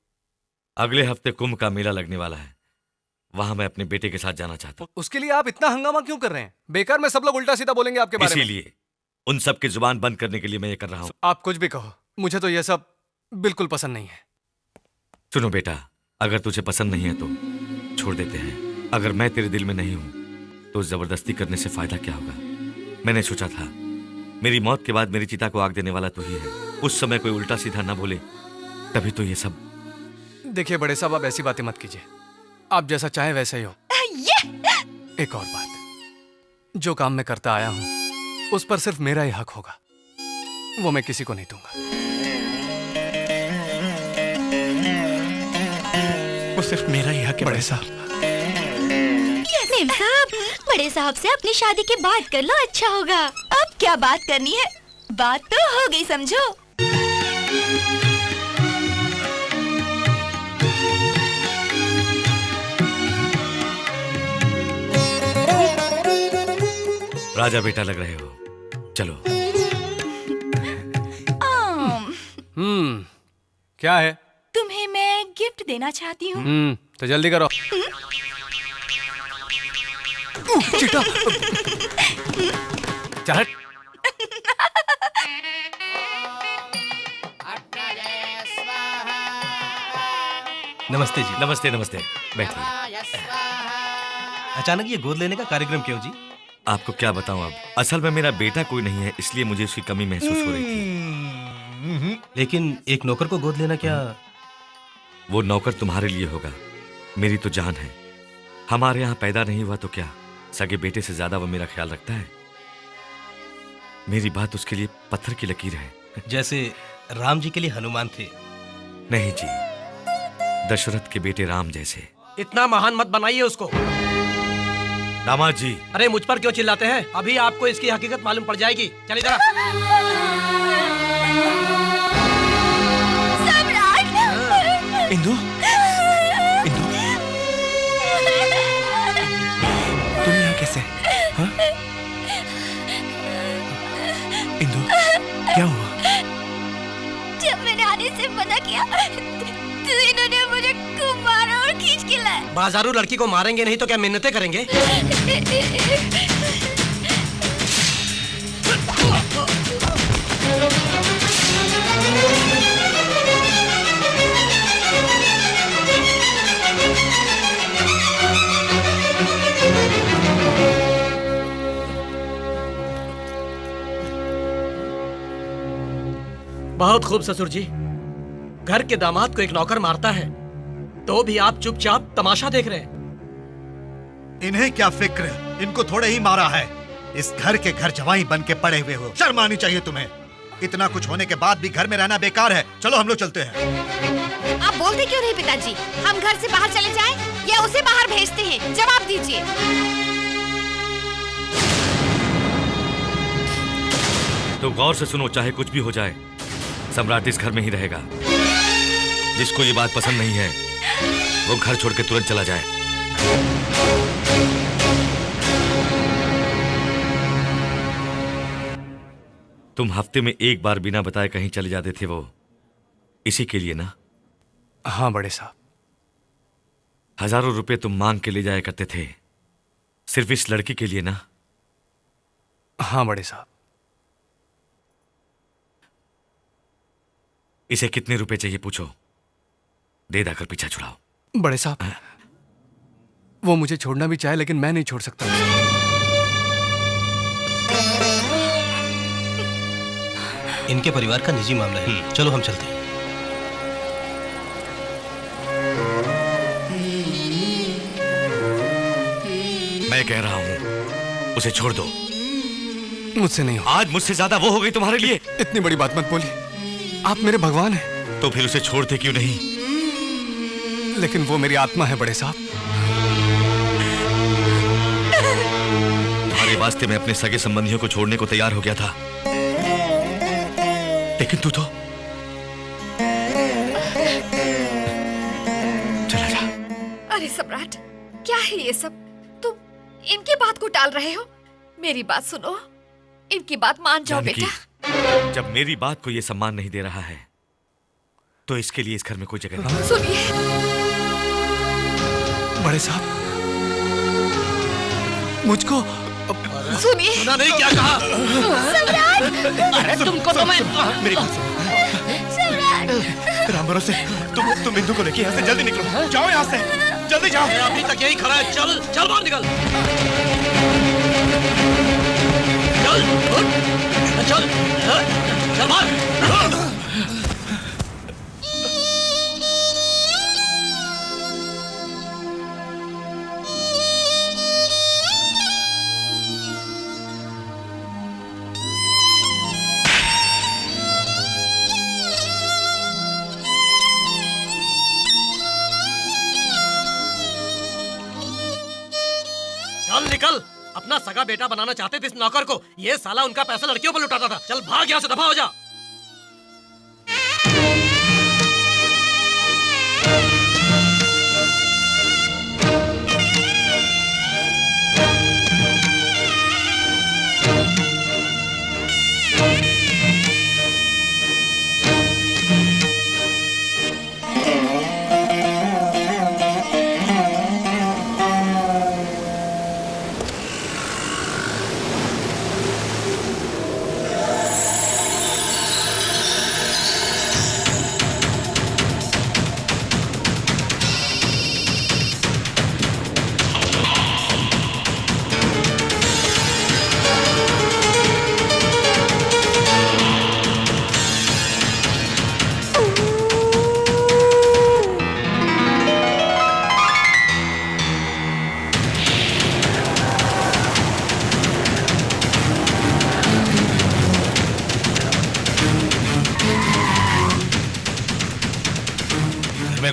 अगले हफ्ते कुंभ का मेला लगने वाला है, वहां मैं अपने बेटे के साथ जाना चाहता हूँ। उसके लिए आप इतना हंगामा क्यों कर रहे हैं? बेकार में सब लोग उल्टा सीधा बोलेंगे आपके बारे में। इसीलिए उन सब की जुबान बंद करने के लिए मैं ये कर रहा हूँ। आप कुछ भी कहो, मुझे तो ये सब बिल्कुल पसंद नहीं है। सुनो बेटा, अगर तुझे पसंद नहीं है तो छोड़ देते हैं। अगर मैं तेरे दिल में नहीं हूं तो जबरदस्ती करने से फायदा क्या होगा? मैंने सोचा था मेरी मौत के बाद मेरी चिता को आग देने वाला तू ही है। उस समय कोई उल्टा सीधा ना बोले, तभी तो ये सब। देखिए बड़े साहब, आप ऐसी बातें मत कीजिए, आप जैसा चाहे वैसा ही हो। एक और बात, जो काम मैं करता आया हूं उस पर सिर्फ मेरा ही हक होगा, वो मैं किसी को नहीं दूंगा। वो सिर्फ मेरा ही हक है बड़े साहब। मेम साहब, बड़े साहब से अपनी शादी की बात कर लो, अच्छा होगा। अब क्या बात करनी है? बात तो हो गई, समझो। राजा बेटा लग रहे हो, चलो। क्या है? तुम्हें मैं गिफ्ट गिफ्ट देना चाहती हूँ। तो जल्दी करो। चीटा। चल। नमस्ते जी। नमस्ते नमस्ते, बैठिए। अचानक ये गोद लेने का कार्यक्रम क्यों जी? आपको क्या बताऊं, अब असल में मेरा बेटा कोई नहीं है, इसलिए मुझे उसकी कमी महसूस हो रही थी। लेकिन एक नौकर को गोद लेना क्या? वो नौकर तुम्हारे लिए होगा, मेरी तो जान है। हमारे यहाँ पैदा नहीं हुआ तो क्या, सगे बेटे से ज्यादा वो मेरा ख्याल रखता है। मेरी बात उसके लिए पत्थर की लकीर है। जैसे राम जी के लिए हनुमान थे। नहीं जी, दशरथ के बेटे राम जैसे। इतना महान मत बनाइए उसको। दामाद जी। अरे मुझ पर क्यों चिल्लाते हैं? अभी आपको इसकी हकीकत मालूम पड़ जाएगी। चल इधर। इंदु, इंदु, तुम यहाँ कैसे? हाँ? इंदु, क्या हुआ? जब मैंने आने से मना किया तो इन्होंने मुझे खूब मारा और खींच के लाया। बाजारू लड़की को मारेंगे नहीं तो क्या मिन्नतें करेंगे? बहुत खूब ससुर जी। घर के दामाद को एक नौकर मारता है तो भी आप चुपचाप तमाशा देख रहे हैं। इन्हें क्या फिक्र, इनको थोड़े ही मारा है। इस घर के घर जवाई बन के पड़े हुए हो, शर्म आनी चाहिए तुम्हें। इतना कुछ होने के बाद भी घर में रहना बेकार है। चलो हम लोग चलते हैं। आप बोलते क्यों नहीं पिताजी? हम घर से बाहर चले जाएं या उसे बाहर भेजते हैं? जवाब दीजिए। तो गौर से सुनो, चाहे कुछ भी हो जाए, सम्राट इस घर में ही रहेगा। जिसको ये बात पसंद नहीं है वो घर छोड़ के तुरंत चला जाए। तुम हफ्ते में एक बार बिना बताए कहीं चले जाते थे, वो इसी के लिए ना? हाँ बड़े साहब। हजारों रुपए तुम मांग के ले जाया करते थे, सिर्फ इस लड़की के लिए ना? हाँ बड़े साहब। इसे कितने रुपए चाहिए पूछो, दे दाकर पीछा छुड़ाओ। बड़े साहब, वो मुझे छोड़ना भी चाहे लेकिन मैं नहीं छोड़ सकता। इनके परिवार का निजी मामला है। चलो हम चलते हैं। मैं कह रहा हूं उसे छोड़ दो। मुझसे नहीं हो। आज मुझसे ज्यादा वो हो गई तुम्हारे लिए। इतनी बड़ी बात मत बोलिए, आप मेरे भगवान हैं। तो फिर उसे छोड़ते क्यों नहीं? लेकिन वो मेरी आत्मा है बड़े साहब। तुम्हारे वास्ते मैं अपने सगे संबंधियों को छोड़ने को तैयार हो गया था, लेकिन तू तो चला जा। अरे सम्राट, क्या है ये सब? तुम इनकी बात को टाल रहे हो। मेरी बात सुनो, इनकी बात मान जाओ जानकी, बेटा। जब मेरी बात को ये सम्मान नहीं दे रहा है तो इसके लिए इस घर में कोई जगह नहीं। सुनिए बड़े साहब, मुझको सुनिए। सुना नहीं क्या कहा? सम्राट! अरे तुमको तो मैं मेरी बात सुनो। राम भरोसे तुम बिंदु को लेके यहाँ से जल्दी निकलो। जाओ यहाँ से, जल्दी जाओ। अभी तक यही खड़ा है। चल चल बाहर निकल। चल चल चल बाहर। चल निकल। अपना सगा बेटा बनाना चाहते थे इस नौकर को। ये साला उनका पैसा लड़कियों पर लुटाता था। चल भाग यहाँ से, दफा हो जा।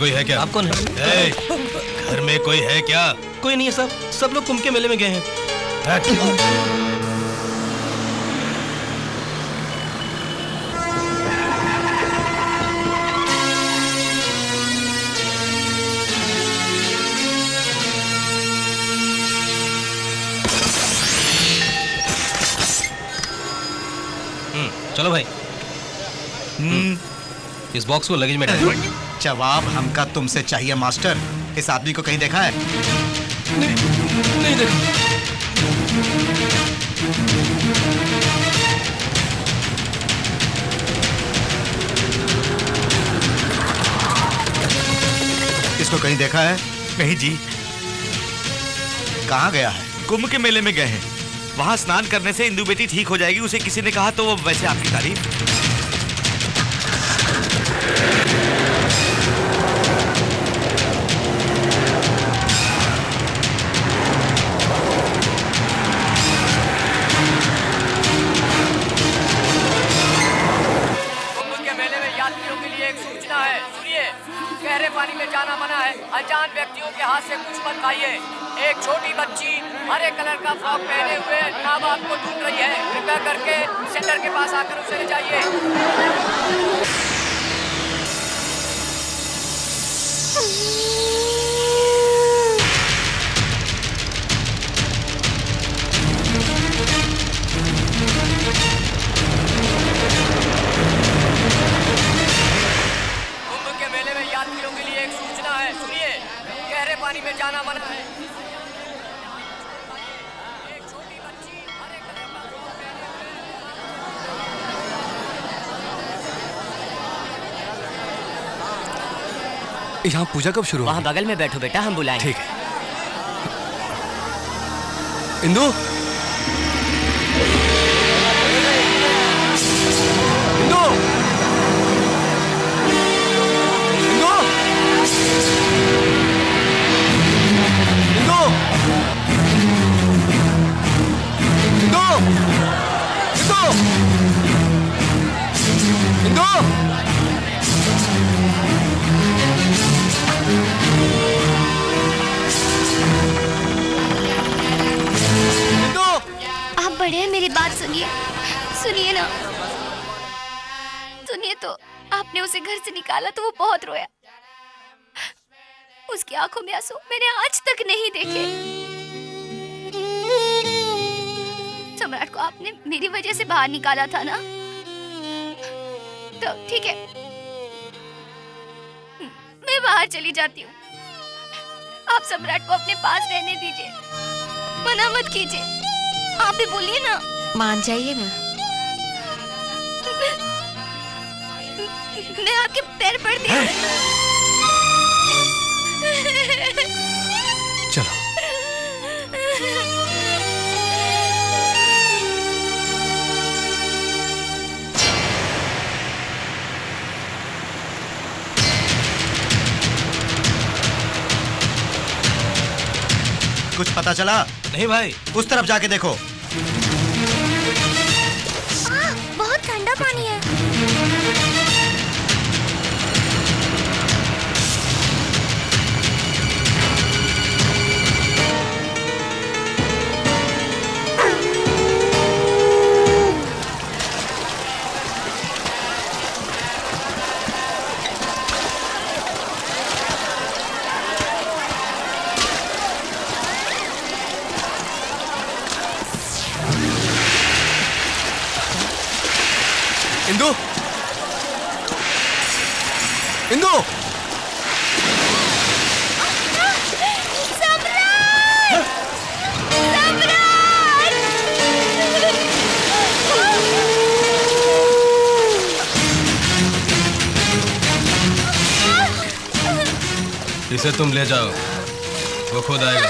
कोई है क्या? आप कौन है? घर में कोई है क्या? कोई नहीं है साहब, सब लोग कुंभ के मेले में गए हैं। चलो भाई, इस बॉक्स को लगेज में डालो। जवाब हमका तुमसे चाहिए मास्टर। इस आदमी को कहीं देखा है? नहीं देखा। इसको कहीं देखा है? नहीं जी। कहाँ गया है? कुंभ के मेले में गए हैं। वहां स्नान करने से इंदु बेटी ठीक हो जाएगी, उसे किसी ने कहा, तो वो वैसे आपकी तारीफ। कुंभ के मेले में यात्रियों के लिए एक सूचना है, सुनिए। गहरे पानी में जाना मना है। अनजान व्यक्तियों के हाथ से कुछ मत खाइए। एक छोटी बच्ची हरे कलर का फ्रॉक पहने हुए माँ बाप को ढूंढ रही है। कृपया करके सेंटर के पास आकर उसे ले जाइए। कुंभ के मेले में यात्रियों के लिए एक सूचना है, सुनिए। गहरे पानी में जाना मना है। एक छोटी बच्ची हरे कलर का फ्रॉक पहने हुए। यहाँ पूजा कब शुरू? वहाँ बगल में बैठो बेटा, हम बुलाएंगे। ठीक है। इंदु, इंदु, इंदु, इंदु, इंदु, इंदु, इंदु। आप बड़े हैं, मेरी बात सुनिए। सुनिए ना, सुनिए तो। आपने उसे घर से निकाला तो वो बहुत रोया। उसकी आंखों में आंसू मैंने आज तक नहीं देखे। सम्राट को आपने मेरी वजह से बाहर निकाला था ना, तो ठीक है, मैं बाहर चली जाती हूँ। आप सम्राट को अपने पास रहने दीजिए, मना मत कीजिए। आप भी बोलिए ना। मान जाइए ना। मैं आपके पैर पड़ती हूँ। चलो। कुछ पता चला? नहीं भाई। उस तरफ जाके देखो। बहुत ठंडा पानी है। इंदु, इंदु, इसे तुम ले जाओ, वो खुद आएगा।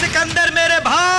सिकंदर मेरे भाई।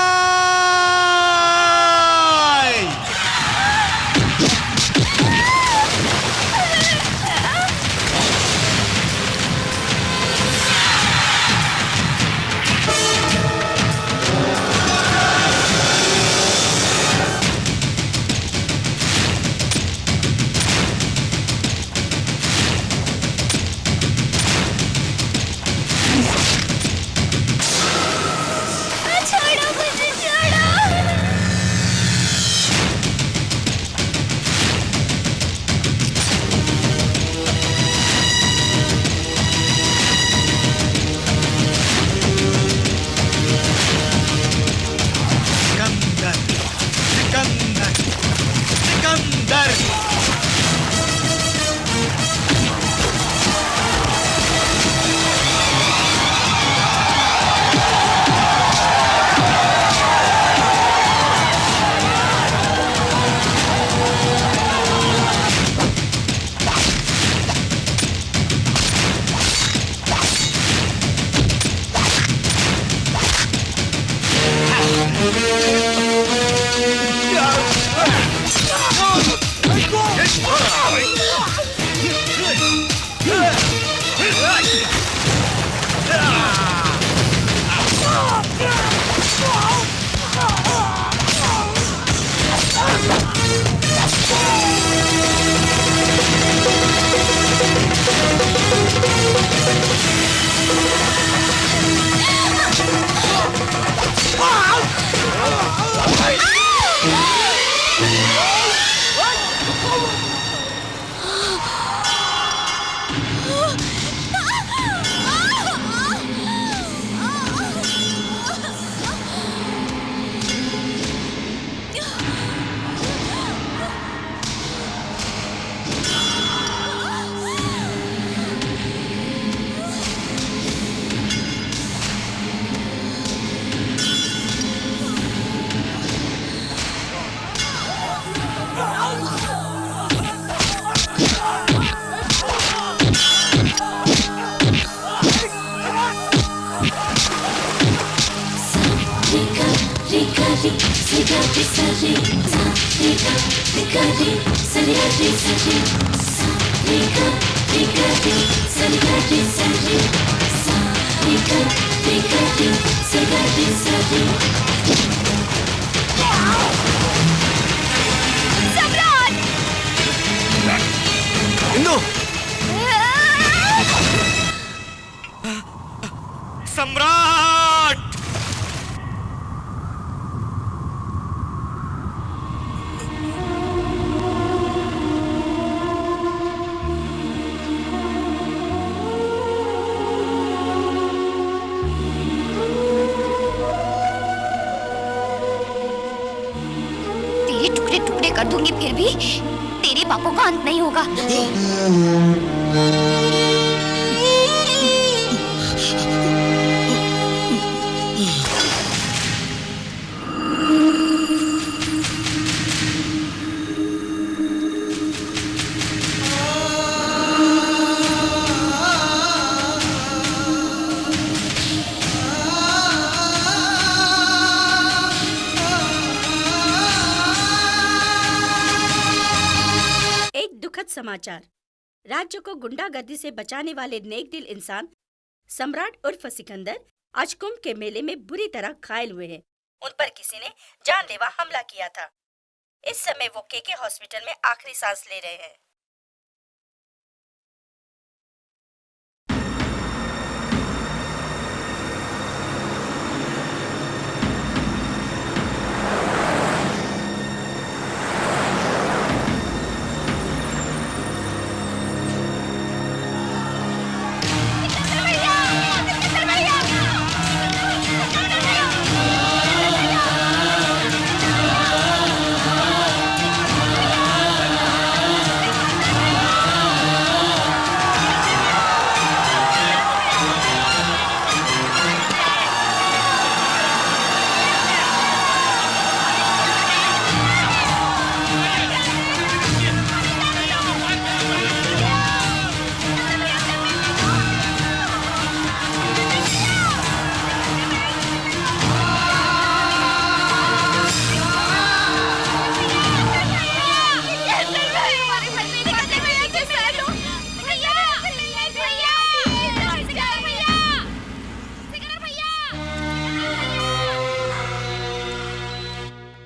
इंदु! सम्राट! तेरे टुकड़े टुकड़े कर दूंगी, फिर भी तेरे पापों का अंत नहीं होगा। समाचार। राज्य को गुंडागर्दी से बचाने वाले नेक दिल इंसान सम्राट उर्फ सिकंदर आज कुंभ के मेले में बुरी तरह घायल हुए हैं। उन पर किसी ने जानलेवा हमला किया था। इस समय वो केके हॉस्पिटल में आखिरी सांस ले रहे हैं।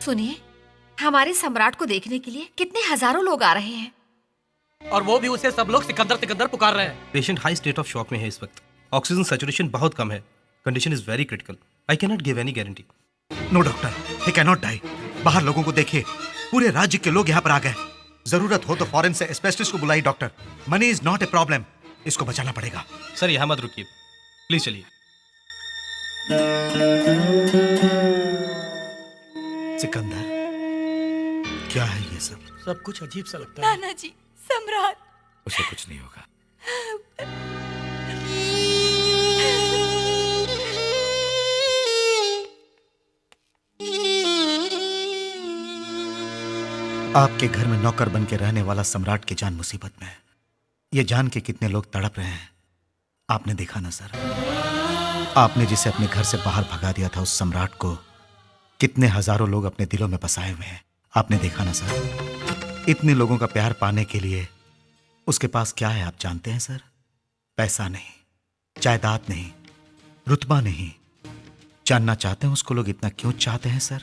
सुनिए, हमारे सम्राट को देखने के लिए कितने हजारों लोग आ रहे हैं। और वो भी उसे सब लोग सिकंदर सिकंदर पुकार रहे हैं। Patient high state of shock में है इस वक्त। ऑक्सीजन सैचुरेशन बहुत कम है। Condition is very critical. I can not give any guarantee. No doctor, he can not die. बाहर लोगों को देखिए, पूरे राज्य के लोग यहाँ पर आ गए। जरूरत हो तो फॉरेन से स्पेशलिस्ट को बुलाई doctor. Money is not a problem, इसको बचाना पड़ेगा। सर यहाँ मत रुकिए, प्लीज चलिए। सिकंदर, क्या है ये सब? सब कुछ अजीब सा लगता है। नाना जी, सम्राट। उसे कुछ नहीं होगा। आपके घर में नौकर बन के रहने वाला सम्राट की जान मुसीबत में है। ये जान के कितने लोग तड़प रहे हैं, आपने देखा ना सर? आपने जिसे अपने घर से बाहर भगा दिया था, उस सम्राट को कितने हजारों लोग अपने दिलों में बसाए हुए हैं, आपने देखा ना सर? इतने लोगों का प्यार पाने के लिए उसके पास क्या है आप जानते हैं सर? पैसा नहीं, जायदाद नहीं, रुतबा नहीं। जानना चाहते हैं उसको लोग इतना क्यों चाहते हैं सर?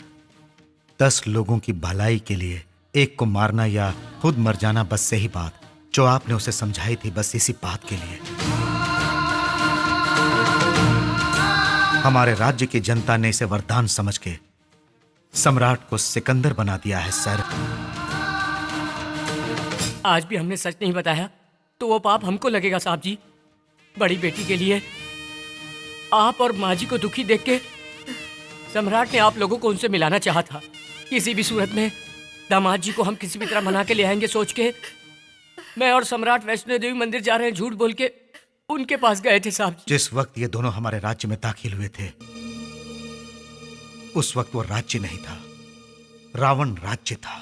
10 लोगों की भलाई के लिए एक को मारना या खुद मर जाना, बस सही बात जो आपने उसे समझाई थी, बस इसी बात के लिए हमारे राज्य की जनता ने इसे वरदान समझ के सम्राट को सिकंदर बना दिया है सर। आज भी हमने सच नहीं बताया तो वो पाप हमको लगेगा साहब जी। बड़ी बेटी के लिए आप और माँ जी को दुखी देख के सम्राट ने आप लोगों को उनसे मिलाना चाहा था। किसी भी सूरत में दामाद जी को हम किसी भी तरह मना के ले आएंगे सोच के मैं और सम्राट वैष्णो देवी मंदिर जा रहे हैं झूठ बोल के उनके पास गए थे साहब जी। जिस वक्त ये दोनों हमारे राज्य में दाखिल हुए थे, उस वक्त वो राज्य नहीं था, रावण राज्य था।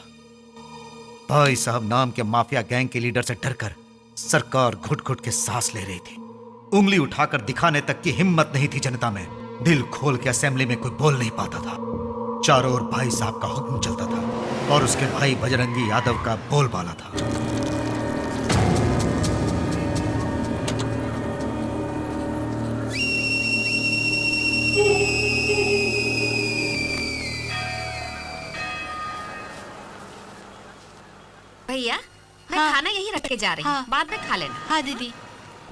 भाई साहब नाम के माफिया गैंग के लीडर से डरकर सरकार घुट घुट के सांस ले रही थी। उंगली उठाकर दिखाने तक की हिम्मत नहीं थी जनता में। दिल खोल के असेंबली में कोई बोल नहीं पाता था। चारों ओर भाई साहब का हुक्म चलता था और उसके भाई बजरंगी यादव का बोलबाला था। भैया, मैं खाना यहीं रख के जा रही हूँ, बाद में खा लेना। हाँ दीदी,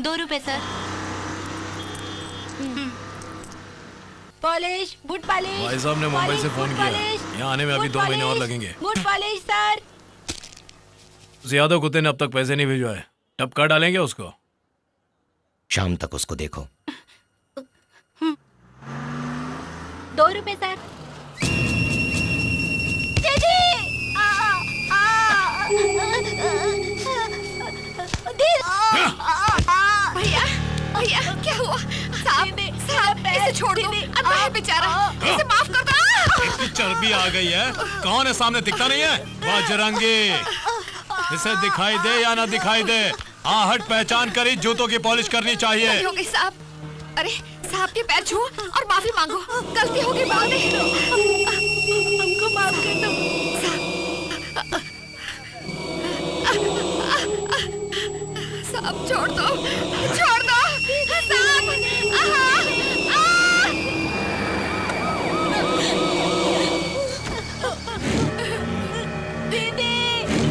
2 रुपए सर। Polish, boot polish. भाई साहब ने मुंबई से फोन किया, यहाँ आने में अभी 2 महीने और लगेंगे। Boot polish sir. यादव कुत्ते ने अब तक पैसे नहीं भिजवाए, टपका डालेंगे उसको। शाम तक उसको देखो। 2 रुपए सर। भैया, भैया क्या हुआ? साहब, साहब इसे छोड़ दो, अंधा है बेचारा, इसे माफ कर दो। इतनी चर्बी आ गई है, कौन है सामने दिखता नहीं है? बजरंगी, इसे दिखाई दे या ना दिखाई दे, आहट पहचान कर ही जूतों की पॉलिश करनी चाहिए। हो गई साहब, अरे साहब के पैर छुओ और माफी मांगो, गलती हो गई बाद में। हमको माफ कर दो साहब, छोड़ दो, छोड़ दो साहब। दीदी,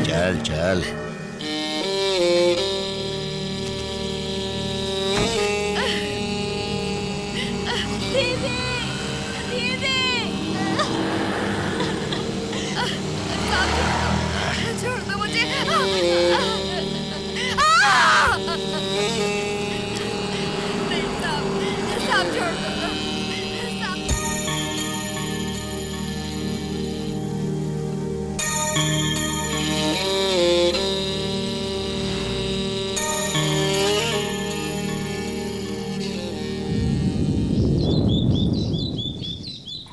चल चल। छोड़ दो मुझे। साहब छोड़ दो।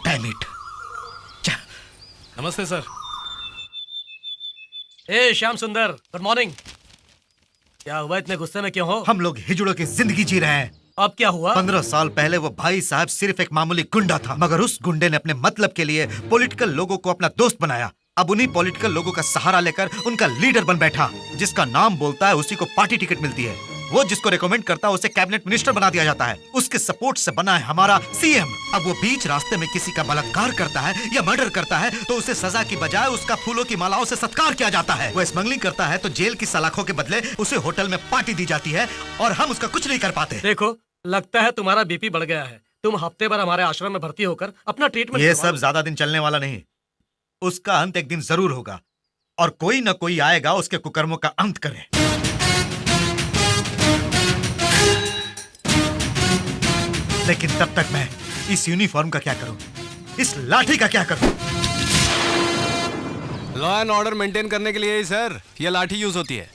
Damn it. नमस्ते सर। ए श्याम सुंदर, गुड मॉर्निंग। क्या हुआ, इतने गुस्से में क्यों हो? हम लोग हिजड़ों की जिंदगी जी रहे हैं। अब क्या हुआ? 15 साल पहले वो भाई साहब सिर्फ एक मामूली गुंडा था, मगर उस गुंडे ने अपने मतलब के लिए पॉलिटिकल लोगों को अपना दोस्त बनाया। अब उन्हीं पॉलिटिकल लोगों का सहारा लेकर उनका लीडर बन बैठा। जिसका नाम बोलता है उसी को पार्टी टिकट मिलती है। वो जिसको रिकमेंड करता है उसे कैबिनेट मिनिस्टर बना दिया जाता है। उसके सपोर्ट से बना है हमारा सीएम। अब वो बीच रास्ते में किसी का बलात्कार करता है या मर्डर करता है तो उसे सजा की बजाय उसका फूलों की मालाओं से सत्कार किया जाता है। वो स्मगलिंग करता है तो जेल की सलाखों के बदले उसे होटल में पार्टी दी जाती है और हम उसका कुछ नहीं कर पाते। देखो, लगता है तुम्हारा बीपी बढ़ गया है। तुम हफ्ते भर हमारे आश्रम में भर्ती होकर अपना ट्रीटमेंट। ये सब ज्यादा दिन चलने वाला नहीं, उसका अंत एक दिन जरूर होगा और कोई न कोई आएगा उसके कुकर्मों का अंत करे। लेकिन तब तक मैं इस यूनिफॉर्म का क्या करूं, इस लाठी का क्या करूं? लॉ एंड ऑर्डर मेंटेन करने के लिए ही सर ये लाठी यूज होती है।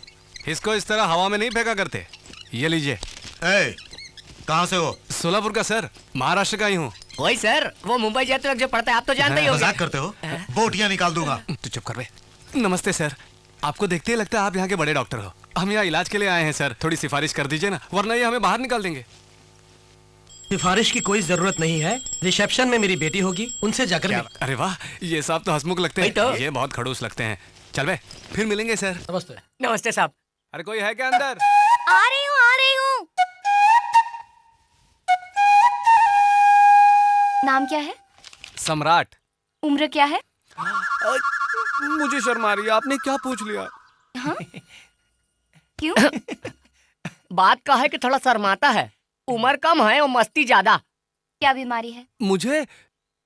इसको इस तरह हवा में नहीं फेंका करते। ये लीजिए। कहाँ से हो? सोलापुर का सर, महाराष्ट्र का ही हूँ। वही सर, वो मुंबई जाते वक्त जो पढ़ता है, आप तो जानते ही होंगे। मजाक करते हो? बोटियां निकाल दूंगा। तू चुप कर बे। नमस्ते सर, आपको देखते ही लगता है आप यहाँ के बड़े डॉक्टर हो। हम यहाँ इलाज के लिए आए हैं सर, थोड़ी सिफारिश कर दीजिए ना, वरना ये हमें बाहर निकाल देंगे। सिफारिश की कोई जरूरत नहीं है। रिसेप्शन में मेरी बेटी होगी, उनसे जाकर अरे वाह, ये साहब तो हंसमुख लगते हैं। तो? ये बहुत खड़ूस लगते हैं। चल बे, फिर मिलेंगे सर। नमस्ते। नमस्ते साहब। अरे कोई है क्या अंदर? आ रही हूँ, आ रही हूँ। नाम क्या है? सम्राट। उम्र क्या है? मुझे शर्म आ रही है, आपने क्या पूछ लिया? हाँ? क्यों? बात का है कि थोड़ा शर्माता है। उम्र कम है और मस्ती ज्यादा। क्या बीमारी है? मुझे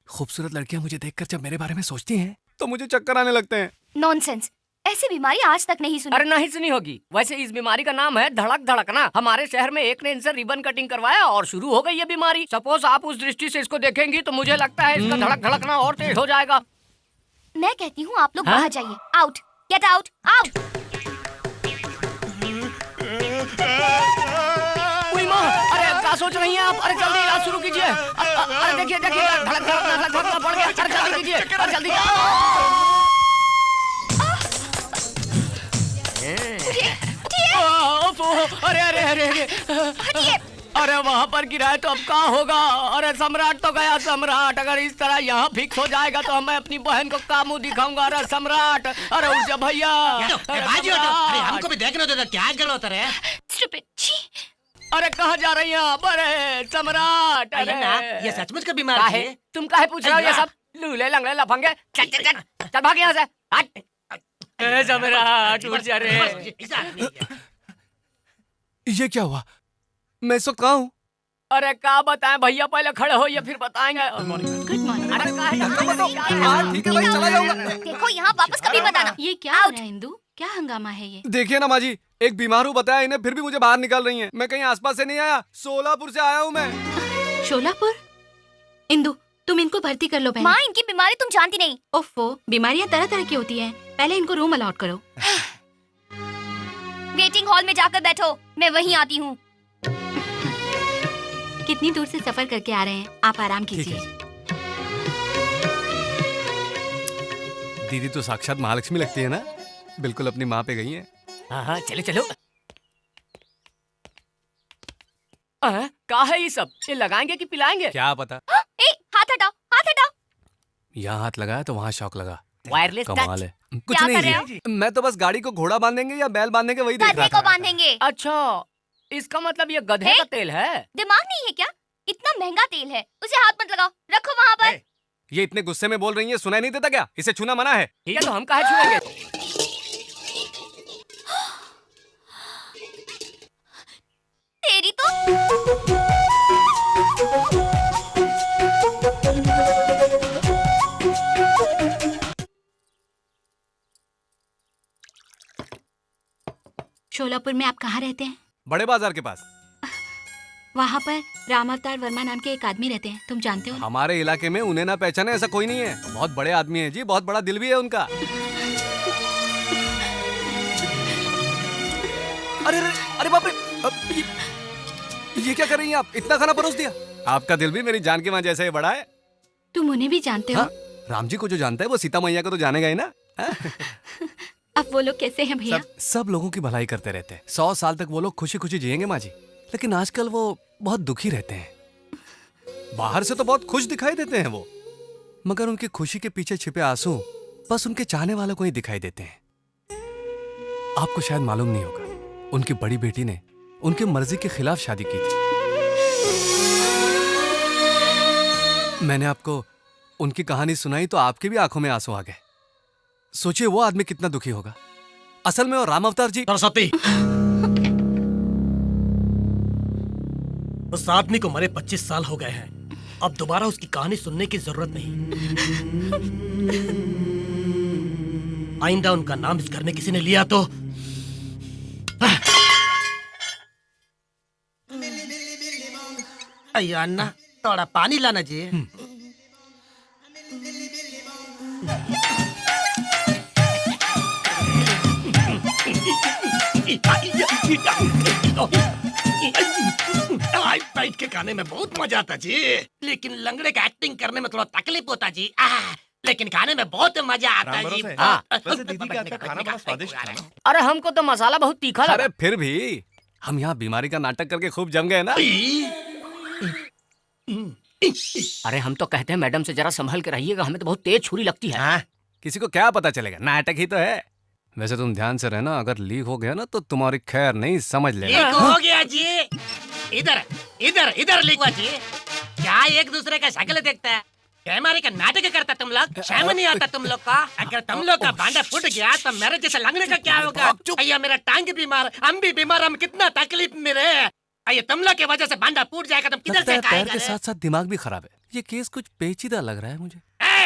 खूबसूरत लड़कियां मुझे देखकर जब मेरे बारे में सोचती हैं तो मुझे चक्कर आने लगते हैं। नॉनसेंस, ऐसी बीमारी आज तक नहीं सुनी। अरे नहीं सुनी होगी। वैसे इस बीमारी का नाम है धड़क धड़कना। हमारे शहर में एक ने इनसे रिबन कटिंग करवाया और शुरू हो गई ये बीमारी। सपोज आप उस दृष्टि से इसको देखेंगी तो मुझे लगता है इसका धड़क धड़कना और तेज हो जाएगा। मैं कहती हूँ आप लोग बाहर जाइए। Out, get out, out. अरे क्या सोच रही हैं आप? अरे जल्दी इलाज शुरू कीजिए। अरे देखिए देखिए, धड़क धड़कना बढ़ गया। अरे जल्दी कीजिए, अरे जल्दी। अरे अरे अरे अरे, अरे वहाँ पर गिरा है तो अब क्या होगा? अरे सम्राट तो गया। सम्राट अगर इस तरह यहाँ फिक्स हो जाएगा तो मैं अपनी बहन को क्या मुंह दिखाऊंगा? अरे सम्राट, अरे उठ जा भैया। अरे हमको भी देखने दो, क्या गलत है? अरे कहाँ जा रही हैं आप? अरे सम्राट, अरे ये सचमुच का बीमार है। तुम काहे पूछ रहे हो ये सब? लूले लंगड़े लफंगे, चल चल चल चल भाग यहाँ से। हट सम्राट, उठ जा रे। ये क्या हुआ? मैं इस वक्त कहाँ हूँ? अरे क्या बताएं भैया, पहले खड़े हो या फिर बताएंगे। Good morning. अरे ठीक है भाई, चला जाऊंगा। देखो यहाँ वापस कभी मत आना। ये क्या हो रहा है इंदु? क्या हंगामा है ये? देखिए ना माँ जी, एक बीमार हूँ बताया इन्हें, फिर भी मुझे बाहर निकाल रही हैं। मैं कहीं आसपास से नहीं आया, सोलापुर से आया हूँ मैं। शोलापुर? इंदु, तुम इनको भर्ती कर लो बहन। माँ, इनकी बीमारी तुम जानती नहीं। ओफो, बीमारियां तरह तरह की होती हैं। पहले इनको रूम अलॉट करो। वेटिंग हॉल में जाकर बैठो, मैं वहीं आती हूँ। कितनी दूर से सफर करके आ रहे हैं, आप आराम कीजिए। दीदी तो साक्षात महालक्ष्मी लगती है ना, बिल्कुल अपनी माँ पे गई है। हाँ चलो चलो। क्या है ये सब? ये लगाएंगे कि पिलाएंगे? क्या पता। हाथ हटाओ, हाथ हटाओ। यहाँ हाथ लगाया तो वहाँ शौक लगा। वायरलेस कमाल है। कुछ क्या नहीं कर रहे जी, मैं तो बस गाड़ी को घोड़ा बांधेंगे या बैल बांधेंगे वही देख रहा गधे को था। बांधेंगे। अच्छा, इसका मतलब ये गधे का तेल है। दिमाग नहीं है क्या? इतना महंगा तेल है, उसे हाथ मत लगाओ, रखो वहाँ पर। ये इतने गुस्से में बोल रही है, सुनाई नहीं देता क्या? इसे छूना मना है। ठीक है तो हम काहे छुएंगे? तेरी तो शोलापुर में आप कहाँ रहते हैं? बड़े बाजार के पास। वहाँ पर राम अवतार वर्मा नाम के एक आदमी रहते हैं, तुम जानते हो? हमारे इलाके में उन्हें ना पहचाने ऐसा कोई नहीं है। बहुत बड़े आदमी है जी, बहुत बड़ा दिल भी है उनका। अरे अरे अरे बाप रे, ये क्या कर रही हैं आप? इतना खाना परोस दिया। आपका दिल भी मेरी जान की माँ जैसा ही बड़ा है। तुम उन्हें भी जानते हो? हाँ? राम जी को जो जानता है वो सीता मैया को तो जानेगा ही ना। अब वो लोग कैसे हैं भैया? सब लोगों की भलाई करते रहते हैं। 100 साल तक वो लोग खुशी खुशी जिएंगे माँ जी, लेकिन आजकल वो बहुत दुखी रहते हैं। बाहर से तो बहुत खुश दिखाई देते हैं वो, मगर उनकी खुशी के पीछे छिपे आंसू बस उनके चाहने वालों को ही दिखाई देते हैं। आपको शायद मालूम नहीं होगा, उनकी बड़ी बेटी ने उनकी मर्जी के खिलाफ शादी की थी। मैंने आपको उनकी कहानी सुनाई तो आपकी भी आंखों में आंसू आ गए। सोचिए वो आदमी कितना दुखी होगा। असल में वो राम अवतार जी। सरस्वती, उस आदमी को मरे 25 साल हो गए हैं। अब दोबारा उसकी कहानी सुनने की जरूरत नहीं। आइंदा उनका नाम इस घर में किसी ने लिया तो अयो अन्ना, थोड़ा पानी लाना जी। बैठ के खाने में बहुत मजा आता जी, लेकिन लंगड़े का एक्टिंग करने में थोड़ा तकलीफ होता जी। लेकिन खाने में बहुत मजा आता जी। वैसे दीदी के हाथ का खाना बड़ा स्वादिष्ट था ना। अरे हमको तो मसाला बहुत तीखा लगा। अरे फिर भी हम यहाँ बीमारी का नाटक करके खूब जम गए ना। अरे हम तो कहते हैं मैडम से जरा संभल के रहिएगा, हमें तो बहुत तेज छुरी लगती है। किसी को क्या पता चलेगा, नाटक ही तो है। वैसे तुम ध्यान से रहना, अगर लीक हो गया ना तो तुम्हारी खैर नहीं, समझ लेना। लीक हो गया जी। इधर इधर इधर लीक हुआ जी। क्या एक दूसरे का शक्ल देखता है? कैमरे का नाटक करता तुम लोग? शर्म नहीं आता तुम लोग का? अगर तुम लोग का बांडा फूट गया तो मेरे जैसे लंगड़े का क्या होगा? भैया मेरा टांग बीमार, हम भी बीमार, हम कितना तकलीफ में रहे। अये तुम लोग की वजह से बांडा फूट जाएगा, तुम किधर से पैर खाएगा? के साथ साथ दिमाग भी खराब है। ये केस कुछ पेचीदा लग रहा है मुझे।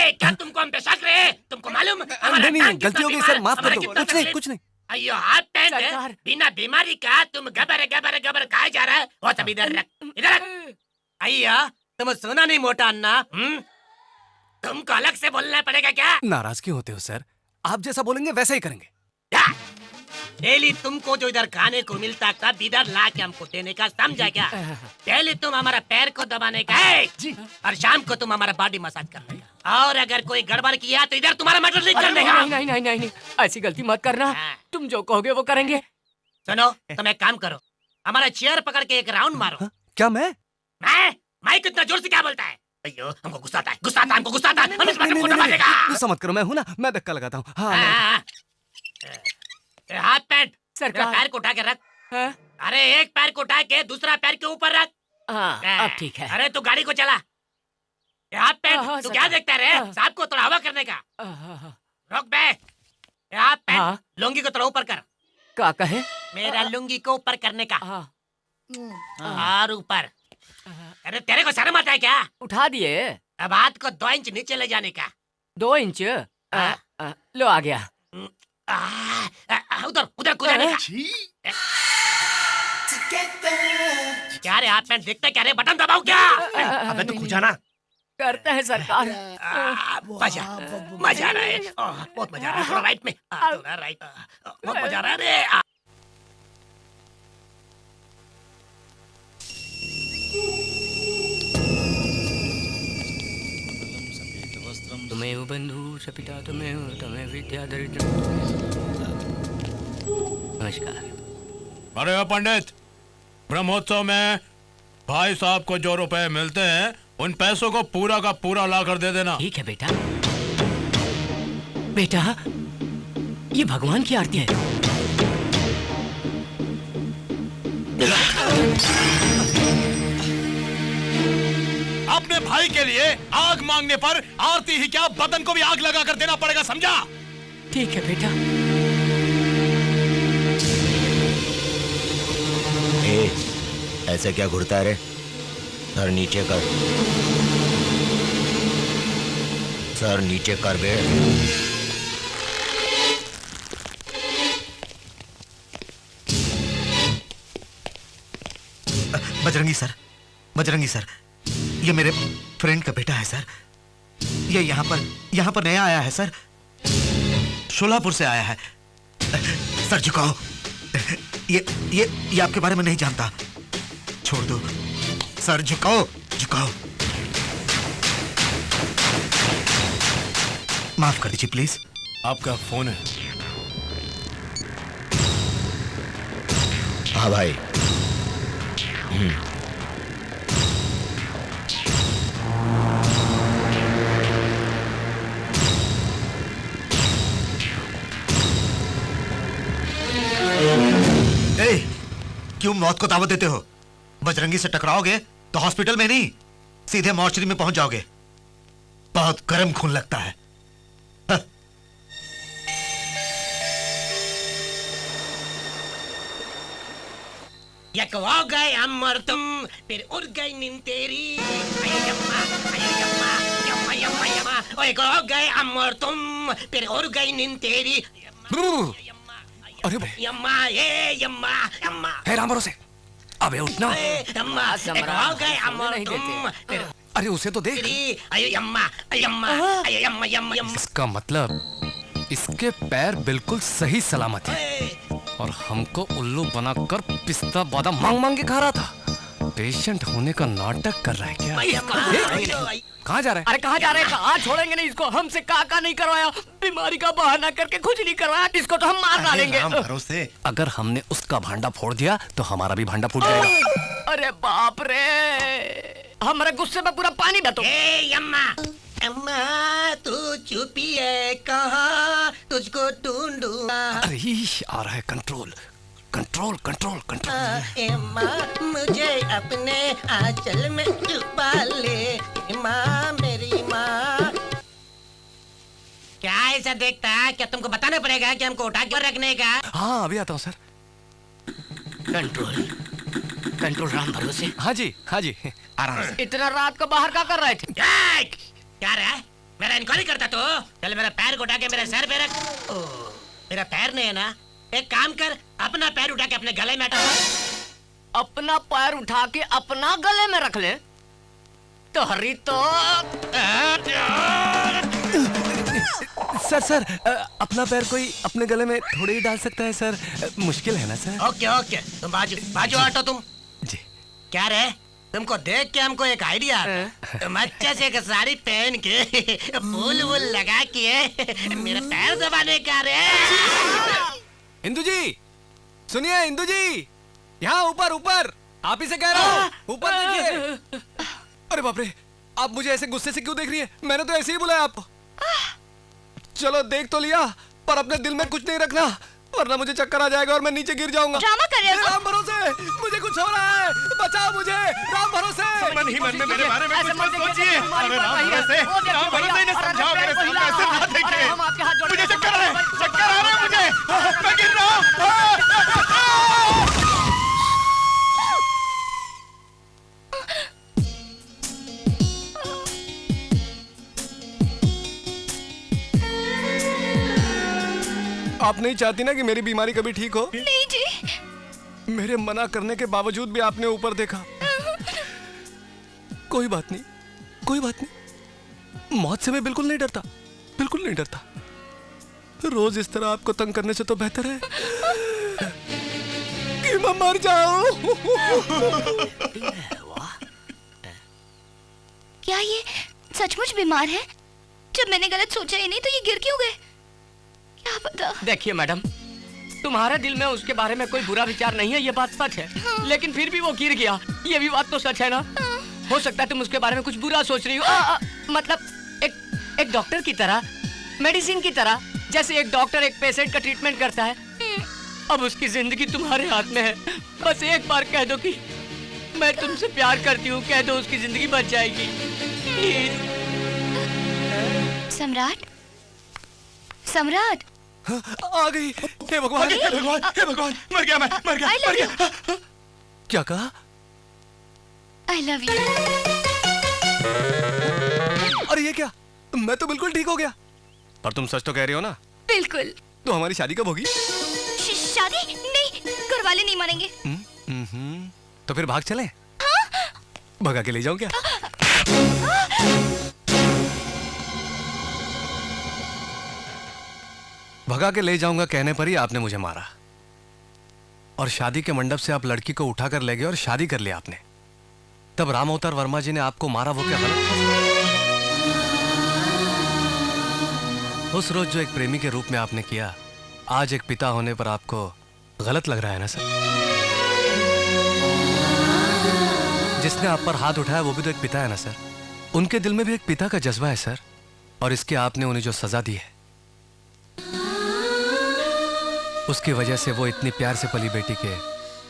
क्या तुमको हम पे शक रहे? तुमको मालूम? नहीं, गलती हो गई सर, माफ कर दो। कुछ नहीं। अयो हाथ पैंट बिना बीमारी का तुम गबर गबर गबर खाए जा रहा है। वो सब इधर रख, इधर रख। अय्या तुम सुना नहीं मोटा अन्ना? तुमको अलग से बोलना पड़ेगा क्या? नाराज क्यों होते हो सर? आप जैसा बोलेंगे वैसा ही करेंगे। डेली तुमको जो इधर खाने को मिलता तब इधर ला के हमको देने का, समझा क्या? डेली तुम हमारा पैर को दबाने का है और शाम को तुम हमारा बॉडी मसाज करने का। और अगर कोई गड़बड़ किया तो इधर तुम्हारा मटर नहीं करने का। नहीं नहीं नहीं नहीं, ऐसी गलती मत करना। तुम जो कहोगे वो करेंगे। सुनो, तुम एक काम करो, हमारा चेयर पकड़ के एक राउंड मारो। क्या मैं कितना जोर से क्या बोलता है? अयो हमको गुस्सा आता है, गुस्सा आता है, हमको गुस्सा आता है। हम इस बंदे को दबा देगा। गुस्सा मत करो, मैं हूं ना, मैं धक्का लगाता हूँ। हाँ, हाथ पैंट सरकार, पैर को उठा के रख। अरे एक पैर को उठा के दूसरा पैर के ऊपर रख। अब ठीक है। अरे तू गाड़ी को चला। हाथ पैंट तू क्या देखता रे? सांप को थोड़ा हवा करने का। रोक बे। हाथ पैंट लुंगी को थोड़ा ऊपर कर। क्या कहे? मेरा लुंगी को ऊपर करने का। और ऊपर। अरे तेरे को शर्म आता है क्या? उठा दिए। अब हाथ को 2 इंच नीचे ले जाने का। 2 इंच? लो आ गया। उधर उधर कुदाने का। क्या रे हाथ पैंट देखते क्या रे? बटन दबाओ क्या? अबे तू खुजाना करते हैं सरकार। मजा मजा आ रहा है, बहुत मजा आ रहा है। थोड़ा राइट में, थोड़ा राइट, बहुत मजा आ रहा है रे। तुम्हें बंधु सपिता तुम्हें विद्या दरिद्र। नमस्कार। अरे पंडित, ब्रह्मोत्सव में भाई साहब को जो रुपए मिलते हैं उन पैसों को पूरा का पूरा ला कर दे देना। ठीक है बेटा। बेटा ये भगवान की आरती है। अपने भाई के लिए आग मांगने पर आरती ही क्या, बदन को भी आग लगा कर देना पड़ेगा, समझा? ठीक है बेटा। ऐसे क्या घुरता है रे? सर नीचे कर, सर नीचे कर बे। बजरंगी सर, ये मेरे फ्रेंड का बेटा है सर। ये यहाँ पर नया आया है सर, शोलापुर से आया है। सर झुकाओ, ये आपके बारे में नहीं जानता, छोड़ दो सर। झुकाओ झुकाओ, माफ कर दीजिए प्लीज। आपका फोन है? हाँ भाई। क्यों मौत को दावत देते हो? बजरंगी से टकराओगे तो हॉस्पिटल में नहीं, सीधे मॉर्चरी में पहुंच जाओगे। बहुत गर्म खून लगता है। यक हो गए हम और तुम, फिर उड़ गई नींद तेरी। अये यम्मा, यम्मा, यम्मा, यम्मा। ओए हो गए हम और तुम, फिर उड़ गई नींद तेरी। अरे यम्मा, ये यम्मा, यम्मा। हे राम भरोसे, अबे उठना। यम्मा, हो गए हम और तुम, फिर अरे उसे तो देख। अये यम्मा, यम्मा, अये यम्मा, यम्मा, यम्मा। इसका मतलब इसके पैर बिल्कुल सही सलामत है और हमको उल्लू बनाकर पिस्ता बादाम मांग मांग के खा रहा था। पेशेंट होने का नाटक कर रहा है क्या? कहाँ जा रहा है? अरे कहाँ जा रहे हैं? कहाँ छोड़ेंगे नहीं इसको। हमसे का नहीं करवाया, बीमारी का बहाना करके कुछ नहीं करवाया, इसको तो हम मार डालेंगे। भरोसे, अगर हमने उसका भांडा फोड़ दिया तो हमारा भी भांडा फूट जाएगा। अरे बाप रे, हमारे गुस्से में पूरा पानी बह। यम्मा, अम्मा तू चुपी है, कहाँ तुझको ढूंढूंगा। अरे आ रहा है कंट्रोल, कंट्रोल, कंट्रोल, कंट्रोल। अम्मा मुझे अपने आंचल में छुपा ले, माँ मेरी माँ। क्या ऐसा देखता है? क्या तुमको बताना पड़ेगा कि हमको उठा के रखने का? हाँ अभी आता हूँ सर। कंट्रोल, कंट्रोल राम भरोसे। हाँ जी, हाँ जी, आराम से। इतना रात को बाहर क्या कर रहे थे? क्या रहा है? मेरा इंक्वायरी करता तो? चल मेरा पैर को उठा के मेरे सर पे रख। मेरा पैर नहीं है ना? एक काम कर, अपना पैर उठा के अपने गले में हटा। अपना पैर उठा के अपना गले में रख ले तो हरी तो। सर सर अपना पैर कोई अपने गले में थोड़ी ही डाल सकता है सर, मुश्किल है ना सर? ओके ओके, तुम बाजू बाजू हटो तुम जी। क्या रहे? तुमको देख के हमको एक आइडिया आता। तुम अच्छे से एक साड़ी पहन के फूल वूल लगा के मेरा पैर दबाने का रे। इंदु जी सुनिए, इंदु जी यहाँ ऊपर ऊपर, आप ही से कह रहा हूँ, ऊपर देखिए। अरे बाप रे, आप मुझे ऐसे गुस्से से क्यों देख रही है? मैंने तो ऐसे ही बुलाया आपको। चलो देख तो लिया, पर अपने दिल में कुछ नहीं रखना, वरना मुझे चक्कर आ जाएगा और मैं नीचे गिर जाऊंगा। ड्रामा कर रहे हो? राम भरोसे, मुझे कुछ हो रहा है, बचाओ मुझे, राम भरोसे। मन ही मन में मेरे बारे में कुछ मत सोचिए। अरे राम भरोसे, राम भरोसे, इन्हें समझाओ मेरे सामने ऐसे ना देखें। मुझे चक्कर आ रहे हैं, चक्कर आ रहे हैं मुझे, मैं गिर रहा हूँ। आप नहीं चाहती ना कि मेरी बीमारी कभी ठीक हो? नहीं जी। मेरे मना करने के बावजूद भी आपने ऊपर देखा। कोई बात नहीं, कोई बात नहीं, मौत से मैं बिल्कुल नहीं डरता, बिल्कुल नहीं डरता। रोज इस तरह आपको तंग करने से तो बेहतर है कि मैं मर जाऊं। क्या ये सचमुच बीमार है? जब मैंने गलत सोचा ही नहीं तो ये गिर क्यों गए? क्या पता। देखिए मैडम, तुम्हारे दिल में उसके बारे में कोई बुरा विचार नहीं है, ये बात सच है। लेकिन फिर भी वो गिर गया, ये भी बात तो सच है ना? हो सकता है तुम उसके बारे में कुछ बुरा सोच रही हो। मतलब एक डॉक्टर की तरह, मेडिसिन की तरह, जैसे एक डॉक्टर एक पेशेंट का ट्रीटमेंट करता है। अब उसकी जिंदगी तुम्हारे हाथ में है। बस एक बार कह दो कि मैं तुमसे प्यार करती हूँ, कह दो, उसकी जिंदगी बच जाएगी। प्लीज। सम्राट, सम्राट आ गई। हे भगवान, हे भगवान, हे भगवान, मर गया मैं, मर गया, मर गया। क्या कहा? I love you. अरे ये क्या? मैं तो बिल्कुल ठीक हो गया। पर तुम सच तो कह रही हो ना? बिल्कुल। तो हमारी शादी कब होगी? शादी नहीं, घर वाले नहीं मानेंगे। तो फिर भाग चले? हाँ? भगा के ले जाऊं क्या? भगा के ले जाऊंगा कहने पर ही आपने मुझे मारा, और शादी के मंडप से आप लड़की को उठाकर ले गए और शादी कर लिया आपने। तब राम अवतार वर्मा जी ने आपको मारा, वो क्या गलत था? उस रोज जो एक प्रेमी के रूप में आपने किया, आज एक पिता होने पर आपको गलत लग रहा है ना सर? जिसने आप पर हाथ उठाया वो भी तो एक पिता है ना सर? उनके दिल में भी एक पिता का जज्बा है सर, और इसके आपने उन्हें जो सजा दी है, उसकी वजह से वो इतनी प्यार से पली बेटी के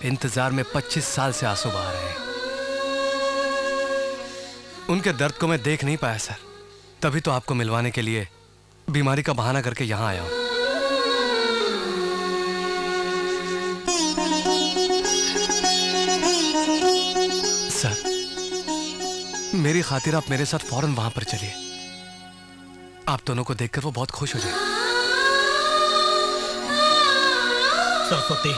इंतजार में 25 साल से आंसू बहा रहे हैं। उनके दर्द को मैं देख नहीं पाया सर, तभी तो आपको मिलवाने के लिए बीमारी का बहाना करके यहाँ आया हूँ। सर, मेरी खातिर आप मेरे साथ फौरन वहां पर चलिए। आप दोनों को देखकर वो बहुत खुश हो जाए। सरस्वती,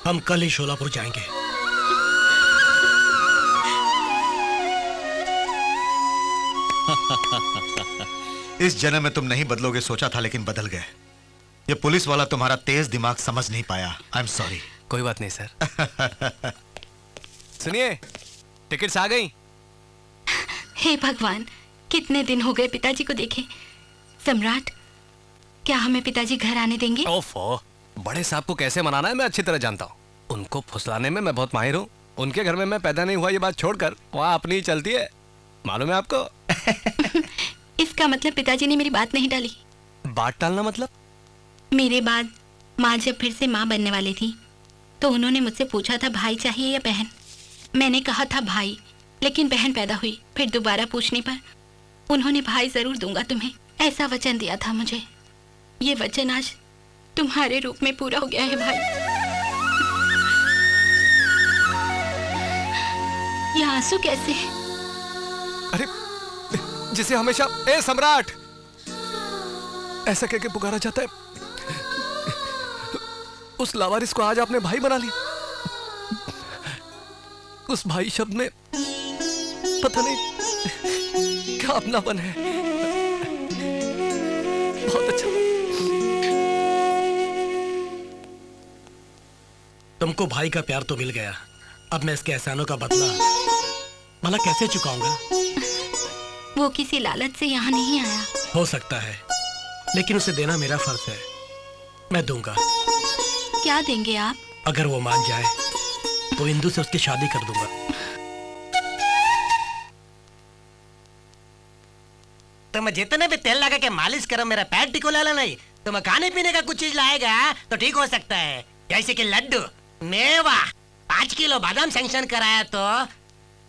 हम कल ही शोलापुर जाएंगे। इस जन्म में तुम नहीं बदलोगे सोचा था, लेकिन बदल गए। ये पुलिस वाला तुम्हारा तेज दिमाग समझ नहीं पाया। I am sorry. कोई बात नहीं सर। सुनिए, टिकट्स आ गई। हे भगवान, कितने दिन हो गए पिताजी को देखे। सम्राट, क्या हमें पिताजी घर आने देंगे? ओफो, बड़े साहब को कैसे मनाना है मैं अच्छी तरह जानता हूँ। उनको फुसलाने में मैं बहुत माहिर हूँ। उनके घर में मैं पैदा नहीं हुआ ये बात छोड़कर वहाँ अपनी ही चलती है, मालूम है आपको? इसका मतलब पिताजी ने मेरी बात नहीं टाली। बात टालना मतलब? मेरे बाद माँ जब फिर से माँ बनने वाली थी तो उन्होंने मुझसे पूछा था भाई चाहिए या बहन। मैंने कहा था भाई, लेकिन बहन पैदा हुई। फिर दोबारा पूछने पर उन्होंने भाई जरूर दूंगा तुम्हें, ऐसा वचन दिया था मुझे। ये वचन आज तुम्हारे रूप में पूरा हो गया है भाई। ये आंसू कैसे? अरे, जिसे हमेशा ए सम्राट ऐसा कह के पुकारा जाता है, उस लावारिस को आज आपने भाई बना लिया। उस भाई शब्द में पता नहीं क्या अपनापन है। बहुत अच्छा। तुमको भाई का प्यार तो मिल गया, अब मैं इसके एहसानों का बदला भला कैसे चुकाऊंगा? वो किसी लालच से यहाँ नहीं आया। हो सकता है, लेकिन उसे देना मेरा फर्ज है। मैं दूंगा। क्या देंगे आप? अगर वो मान जाए तो इंदु से उसकी शादी कर दूंगा। तुम जितने भी तेल लगा के मालिश करो, मेरा पैर टिकोला नहीं। तुम खाने पीने का कुछ चीज लाएगा तो ठीक हो सकता है, जैसे कि लड्डू, मेवा, 5 किलो बादाम सैंक्शन कराया तो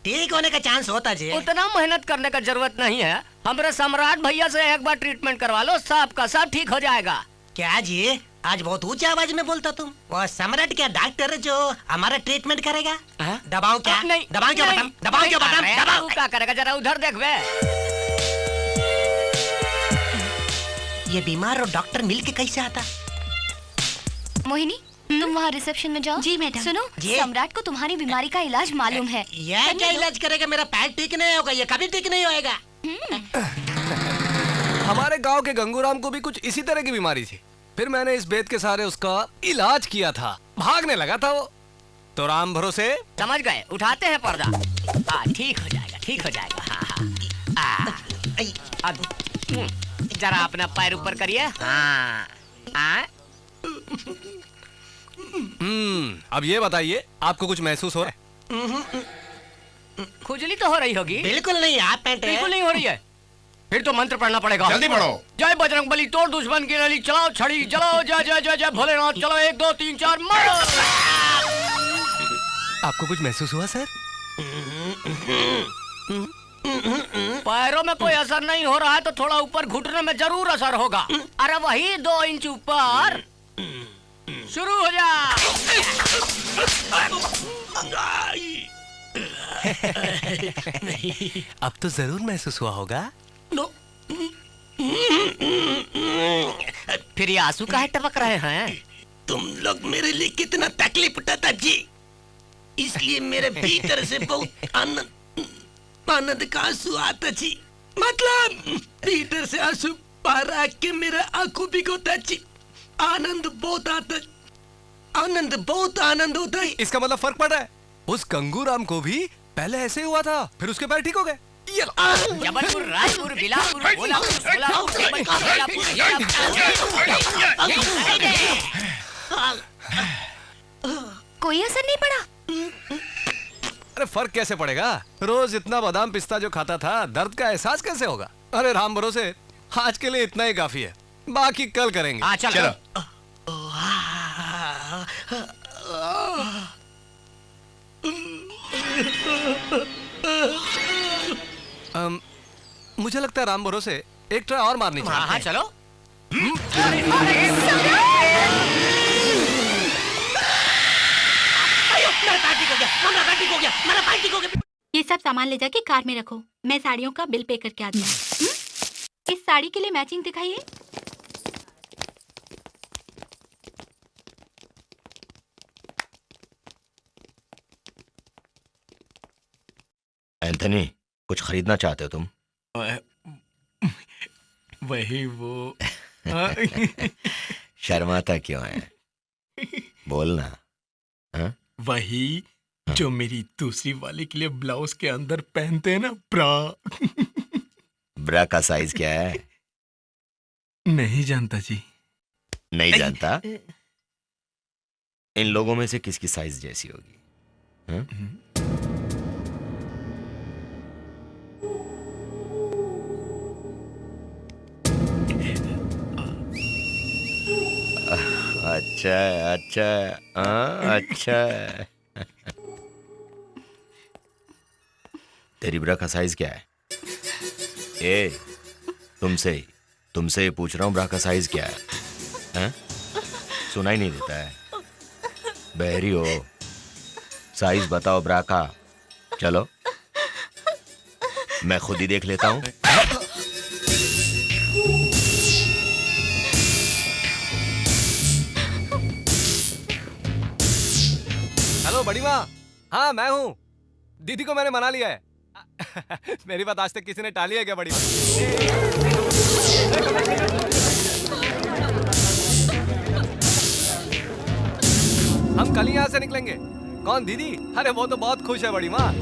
ठीक होने का चांस होता जी। उतना मेहनत करने का जरूरत नहीं है। हमारे सम्राट भैया से एक बार ट्रीटमेंट करवा लो, सब का सब ठीक हो जाएगा। क्या जी, आज बहुत ऊंची आवाज में बोलता तुम? वो सम्राट क्या डॉक्टर है जो हमारा ट्रीटमेंट करेगा? दबाओ क्या? नहीं, दबाओ क्यों बटन? दबाओ क्यों बटन? दबाओ क्या करेगा, जरा उधर देख बे। ये बीमार और डॉक्टर मिलके कैसे आता? मोहिनी, तुम वहाँ रिसेप्शन में जाओ। जी मैडम। सुनो, सम्राट को तुम्हारी बीमारी का इलाज मालूम है। ये क्या इलाज करेगा? मेरा पैर ठीक नहीं होगा, ये कभी ठीक नहीं होएगा। हमारे गांव के गंगूराम को भी कुछ इसी तरह की बीमारी थी। फिर मैंने इस बेत के सहारे उसका इलाज किया था। भागने लगा था वो, तो राम भरोसे। समझ गए, उठाते हैं पर्दा। ठीक हो जाएगा, ठीक हो जाएगा। हाँ। अब जरा अपना पैर ऊपर करिए। अब ये बताइए, आपको कुछ महसूस हो रहा है? खुजली तो हो रही होगी। बिल्कुल नहीं, आप बिल्कुल नहीं हो रही है। फिर तो मंत्र पढ़ना पड़ेगा। जल्दी पढ़ो। जय बजरंग बली, तोड़ दुश्मन की नली, चलाओ छड़ी, चलाओ जय जय जय जय भोलेनाथ, चलो 1 2 3 4 मारो। आपको कुछ महसूस हुआ सर? पैरों में कोई असर नहीं हो रहा है, तो थोड़ा ऊपर घुटने में जरूर असर होगा। अरे वही 2 इंच ऊपर। शुरू हो जा। अब तो जरूर महसूस हुआ होगा। फिर ये आंसू काहे टपक रहे हैं? तुम लोग मेरे लिए कितना तकलीफ उठाता जी, इसलिए मेरे भीतर से बहुत आनंद का आंसू आता जी। मतलब भीतर से आंसू बाहर आके मेरा आंखों भिगोता जी। आनंद बहुत आता, आनंद बहुत आनंद होता है। इसका मतलब फर्क पड़ रहा है। उस गंगूराम को भी पहले ऐसे ही हुआ था, फिर उसके पैर ठीक हो गए। जबलपुर, रायपुर, बिलासपुर, कोल्हापुर, सोलापुर, कोई असर नहीं पड़ा। अरे फर्क कैसे पड़ेगा? रोज इतना बादाम पिस्ता जो खाता था, दर्द का एहसास कैसे होगा? अरे राम भरोसे, आज के लिए इतना ही काफी है, बाकी कल करेंगे। चलो। मुझे लगता है राम भरोसे एक ट्राई और मारनी चाहिए। हाँ चलो। ये सब सामान ले जाके कार में रखो, मैं साड़ियों का बिल पे करके आती हूँ। इस साड़ी के लिए मैचिंग दिखाइए। एंथनी, कुछ खरीदना चाहते हो तुम? वही वो। शर्माता क्यों है? बोलना। हाँ? वही जो मेरी दूसरी वाली के लिए ब्लाउज के अंदर पहनते हैं ना, ब्रा। ब्रा का साइज क्या है? नहीं जानता जी। नहीं जानता? इन लोगों में से किसकी साइज जैसी होगी? हाँ? अच्छा अच्छा, हाँ अच्छा। तेरी ब्रा का साइज क्या है? तुमसे पूछ रहा हूँ, ब्रा का साइज क्या है? हाँ? सुनाई नहीं देता है? बहरी हो? साइज बताओ ब्रा का। चलो मैं खुद ही देख लेता हूँ। हेलो बड़ी माँ। हाँ मैं हूँ। दीदी को मैंने मना लिया है। मेरी बात आज तक किसी ने टाली है क्या बड़ी माँ? हम कल ही यहाँ से निकलेंगे। कौन दीदी? अरे वो तो बहुत खुश है बड़ी माँ।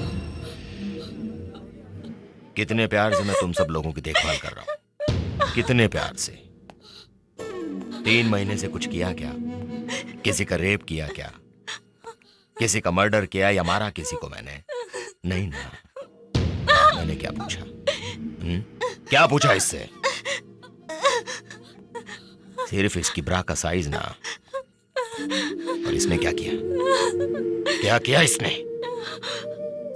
कितने प्यार से मैं तुम सब लोगों की देखभाल कर रहा हूँ, कितने प्यार से। 3 महीने से कुछ किया क्या? किसी का रेप किया क्या? किसी का मर्डर किया या मारा किसी को मैंने? नहीं ना। मैंने क्या पूछा? क्या पूछा इससे? सिर्फ इसकी ब्रा का साइज ना। और इसने क्या किया? क्या किया इसने?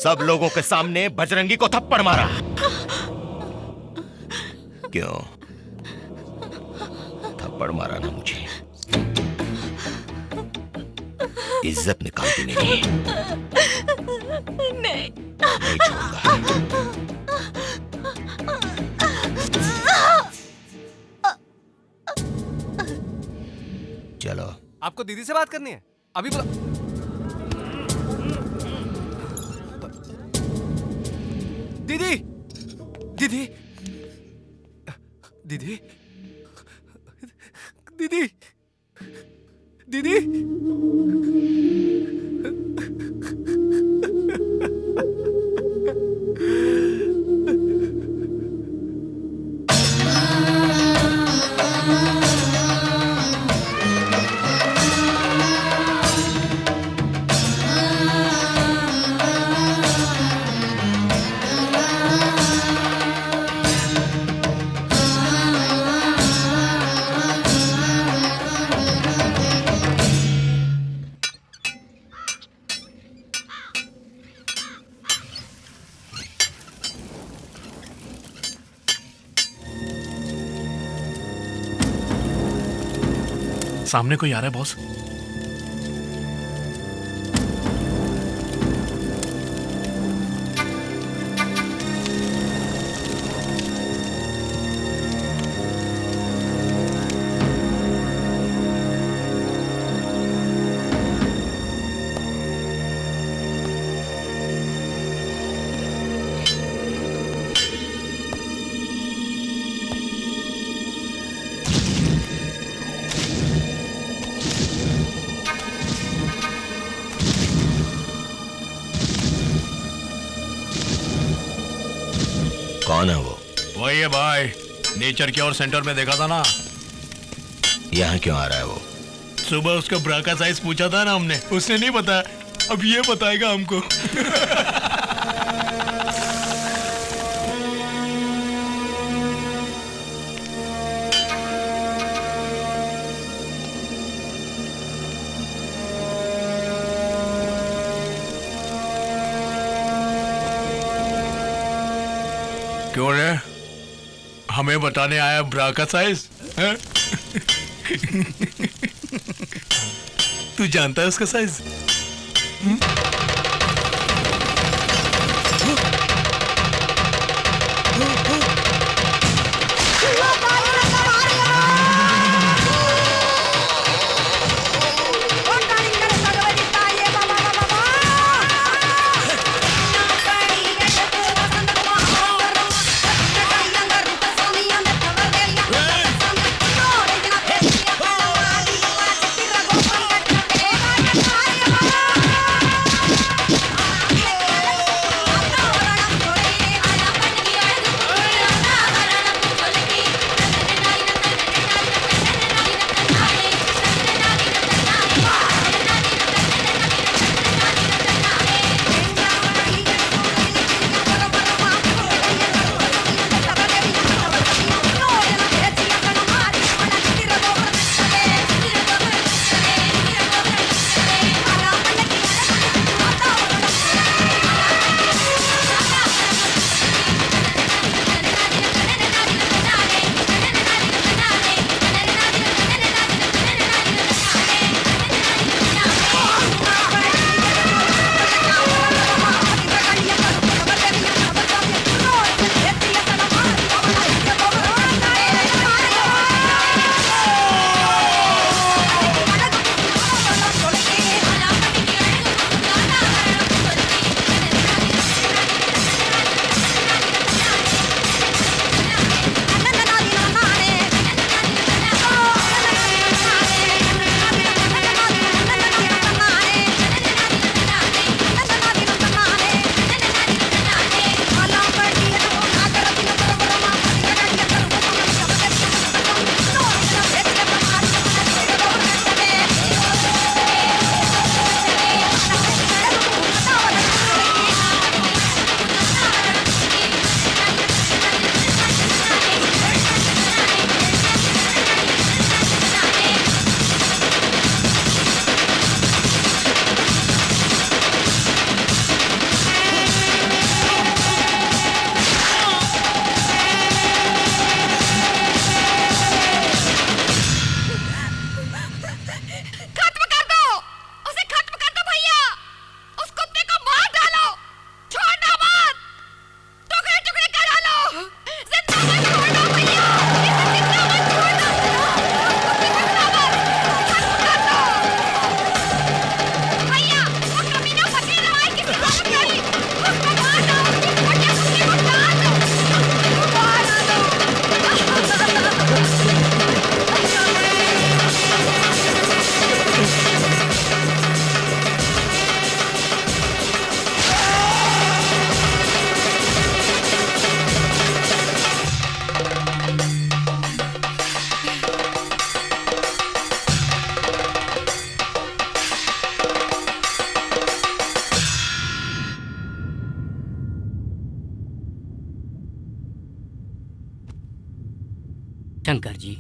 सब लोगों के सामने बजरंगी को थप्पड़ मारा। क्यों थप्पड़ मारा ना मुझे? इज्जत निकालती नहीं। नहीं छोड़ूंगा। चलो। आपको दीदी से बात करनी है? अभी बुला। दीदी, दीदी, दीदी, दीदी, दीदी। सामने कोई आ रहा है बॉस। कौन है वो? वही है भाई, नेचर के और सेंटर में देखा था ना। यहाँ क्यों आ रहा है वो? सुबह उसका ब्रा का साइज पूछा था ना हमने, उसने नहीं बताया। अब ये बताएगा हमको। क्यों रे? हमें बताने आया ब्रा का साइज है? तू जानता है उसका साइज? शंकर जी,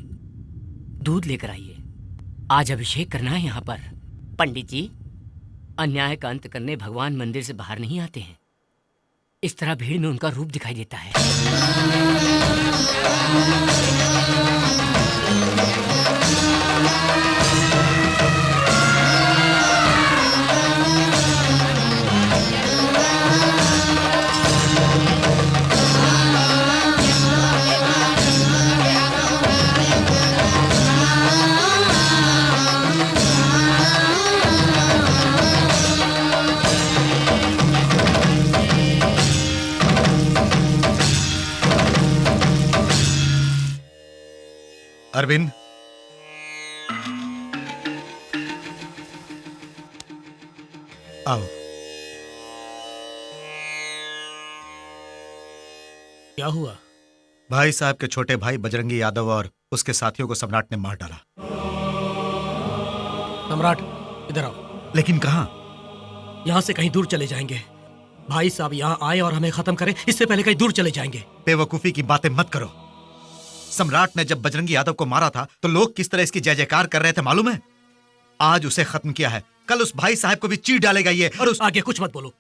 दूध लेकर आइए। आज अभिषेक करना है यहाँ पर। पंडित जी, अन्याय का अंत करने भगवान मंदिर से बाहर नहीं आते हैं। इस तरह भीड़ में उनका रूप दिखाई देता है। अरविंद, आओ। क्या हुआ? भाई साहब के छोटे भाई बजरंगी यादव और उसके साथियों को सम्राट ने मार डाला। सम्राट, इधर आओ। लेकिन कहां? यहाँ से कहीं दूर चले जाएंगे। भाई साहब यहाँ आए और हमें खत्म करें, इससे पहले कहीं दूर चले जाएंगे। बेवकूफी की बातें मत करो। सम्राट ने जब बजरंगी यादव को मारा था तो लोग किस तरह इसकी जय जयकार कर रहे थे मालूम है? आज उसे खत्म किया है, कल उस भाई साहब को भी चीर डालेगा ये। और आगे कुछ मत बोलो।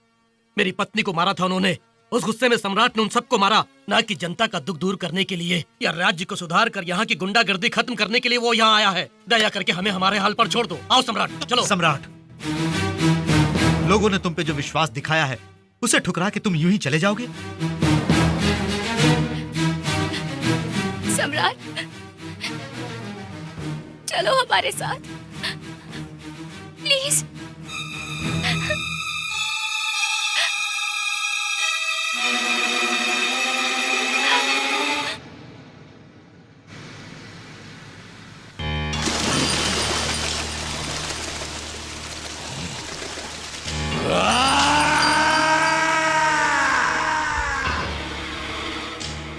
मेरी पत्नी को मारा था उन्होंने, उस गुस्से में सम्राट ने उन सबको मारा, ना कि जनता का दुख दूर करने के लिए या राज्य को सुधार कर यहाँ की गुंडागर्दी खत्म करने के लिए वो यहाँ आया है। दया करके हमें हमारे हाल पर छोड़ दो। आओ सम्राट, चलो। सम्राट, लोगों ने तुम पे जो विश्वास दिखाया है उसे ठुकरा के तुम यूं ही चले जाओगे? सम्राट, चलो हमारे साथ प्लीज।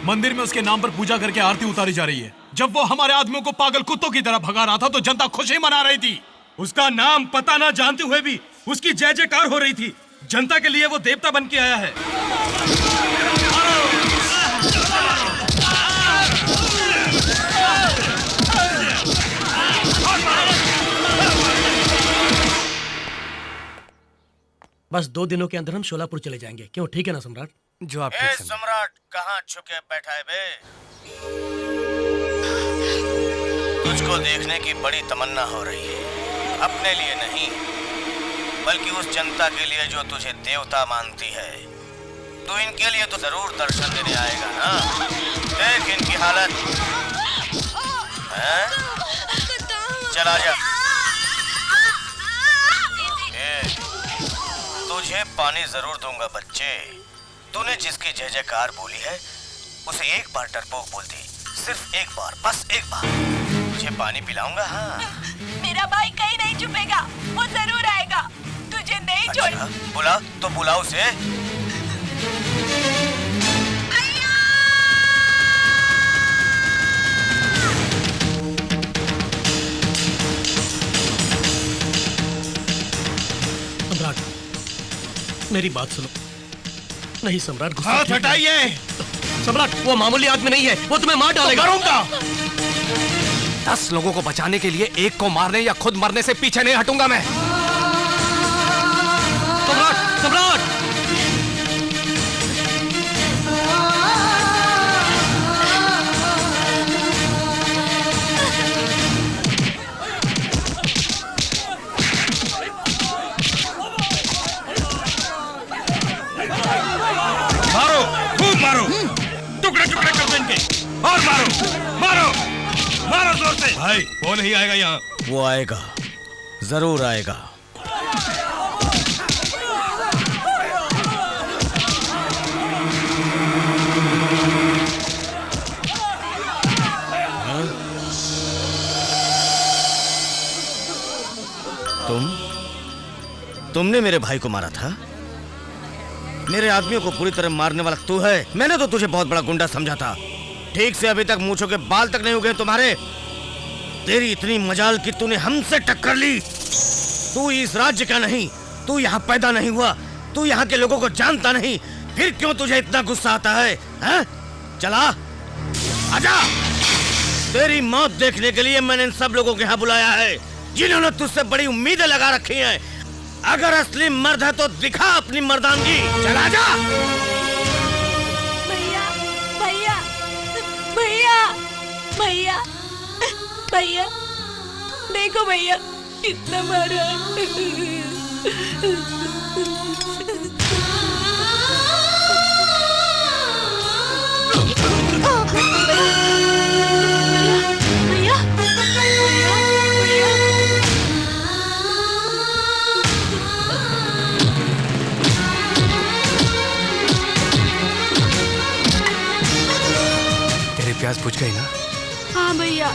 मंदिर में उसके नाम पर पूजा करके आरती उतारी जा रही है। जब वो हमारे आदमियों को पागल कुत्तों की तरह भगा रहा था तो जनता खुशी मना रही थी। उसका नाम पता ना जानते हुए भी उसकी जय जयकार हो रही थी। जनता के लिए वो देवता बन के आया है। बस 2 दिनों के अंदर हम शोलापुर चले जाएंगे। क्यों, ठीक है ना सम्राट? जो आप ए सम्राट, कहाँ छुके बैठा है बे? तुझको देखने की बड़ी तमन्ना हो रही है, अपने लिए नहीं बल्कि उस जनता के लिए जो तुझे देवता मानती है। तू इनके लिए तो जरूर दर्शन देने आएगा ना? देख इनकी हालत है? चल आजा। तुझे पानी जरूर दूंगा बच्चे। तूने जिसकी जय जयकार बोली है उसे एक बार डरपोक बोल दी, सिर्फ एक बार, बस एक बार। तुझे पानी पिलाऊंगा। हाँ, मेरा भाई कहीं नहीं छुपेगा, वो जरूर आएगा। तुझे नहीं छोड़। अच्छा, बुला तो बुलाओ उसे। सम्राट, मेरी बात सुनो। नहीं सम्राट, गुस्सा हाथ हटाइए। सम्राट, वो मामूली आदमी नहीं है, वो तुम्हें मार डालेगा। तो मारूंगा। 10 लोगों को बचाने के लिए एक को मारने या खुद मरने से पीछे नहीं हटूंगा मैं। सम्राट, सम्राट! मारो, खूब मारो, टुकड़े टुकड़े कर दो इनके। और मारो, मारो, मारो जोर से। भाई, वो नहीं आएगा यहाँ। वो आएगा, जरूर आएगा। तुमने मेरे भाई को मारा था? मेरे आदमियों को पूरी तरह मारने वाला तू है। मैंने तो तुझे बहुत बड़ा गुंडा समझा था। ठीक से अभी तक मूंछों के बाल तक नहीं उगे तुम्हारे। तेरी इतनी मजाल कि तूने हमसे टक्कर ली। तू इस राज्य का नहीं, तू यहाँ पैदा नहीं हुआ, तू यहाँ के लोगों को जानता नहीं, फिर क्यों तुझे इतना गुस्सा आता है? हैं? चला आजा। तेरी मौत देखने के लिए मैंने इन सब लोगों के यहाँ बुलाया है, जिन्होंने तुझसे बड़ी उम्मीदें लगा रखी हैं। अगर असली मर्द है तो दिखा अपनी मर्दानगी। चला जा। भैया, भैया, भैया, भैया, भैया, देखो भैया कितना मारा। प्यास बुझ गई ना? हाँ भैया।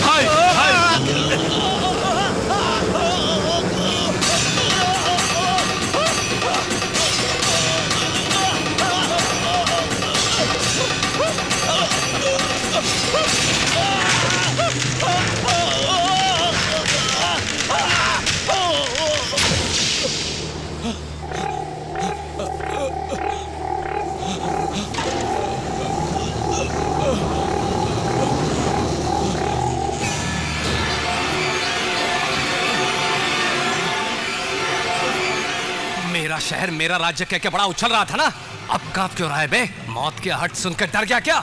भाई मेरा शहर मेरा राज्य कह के बड़ा उछल रहा था ना, अब कांप क्यों रहा है बे? मौत की आहट सुनकर डर गया क्या?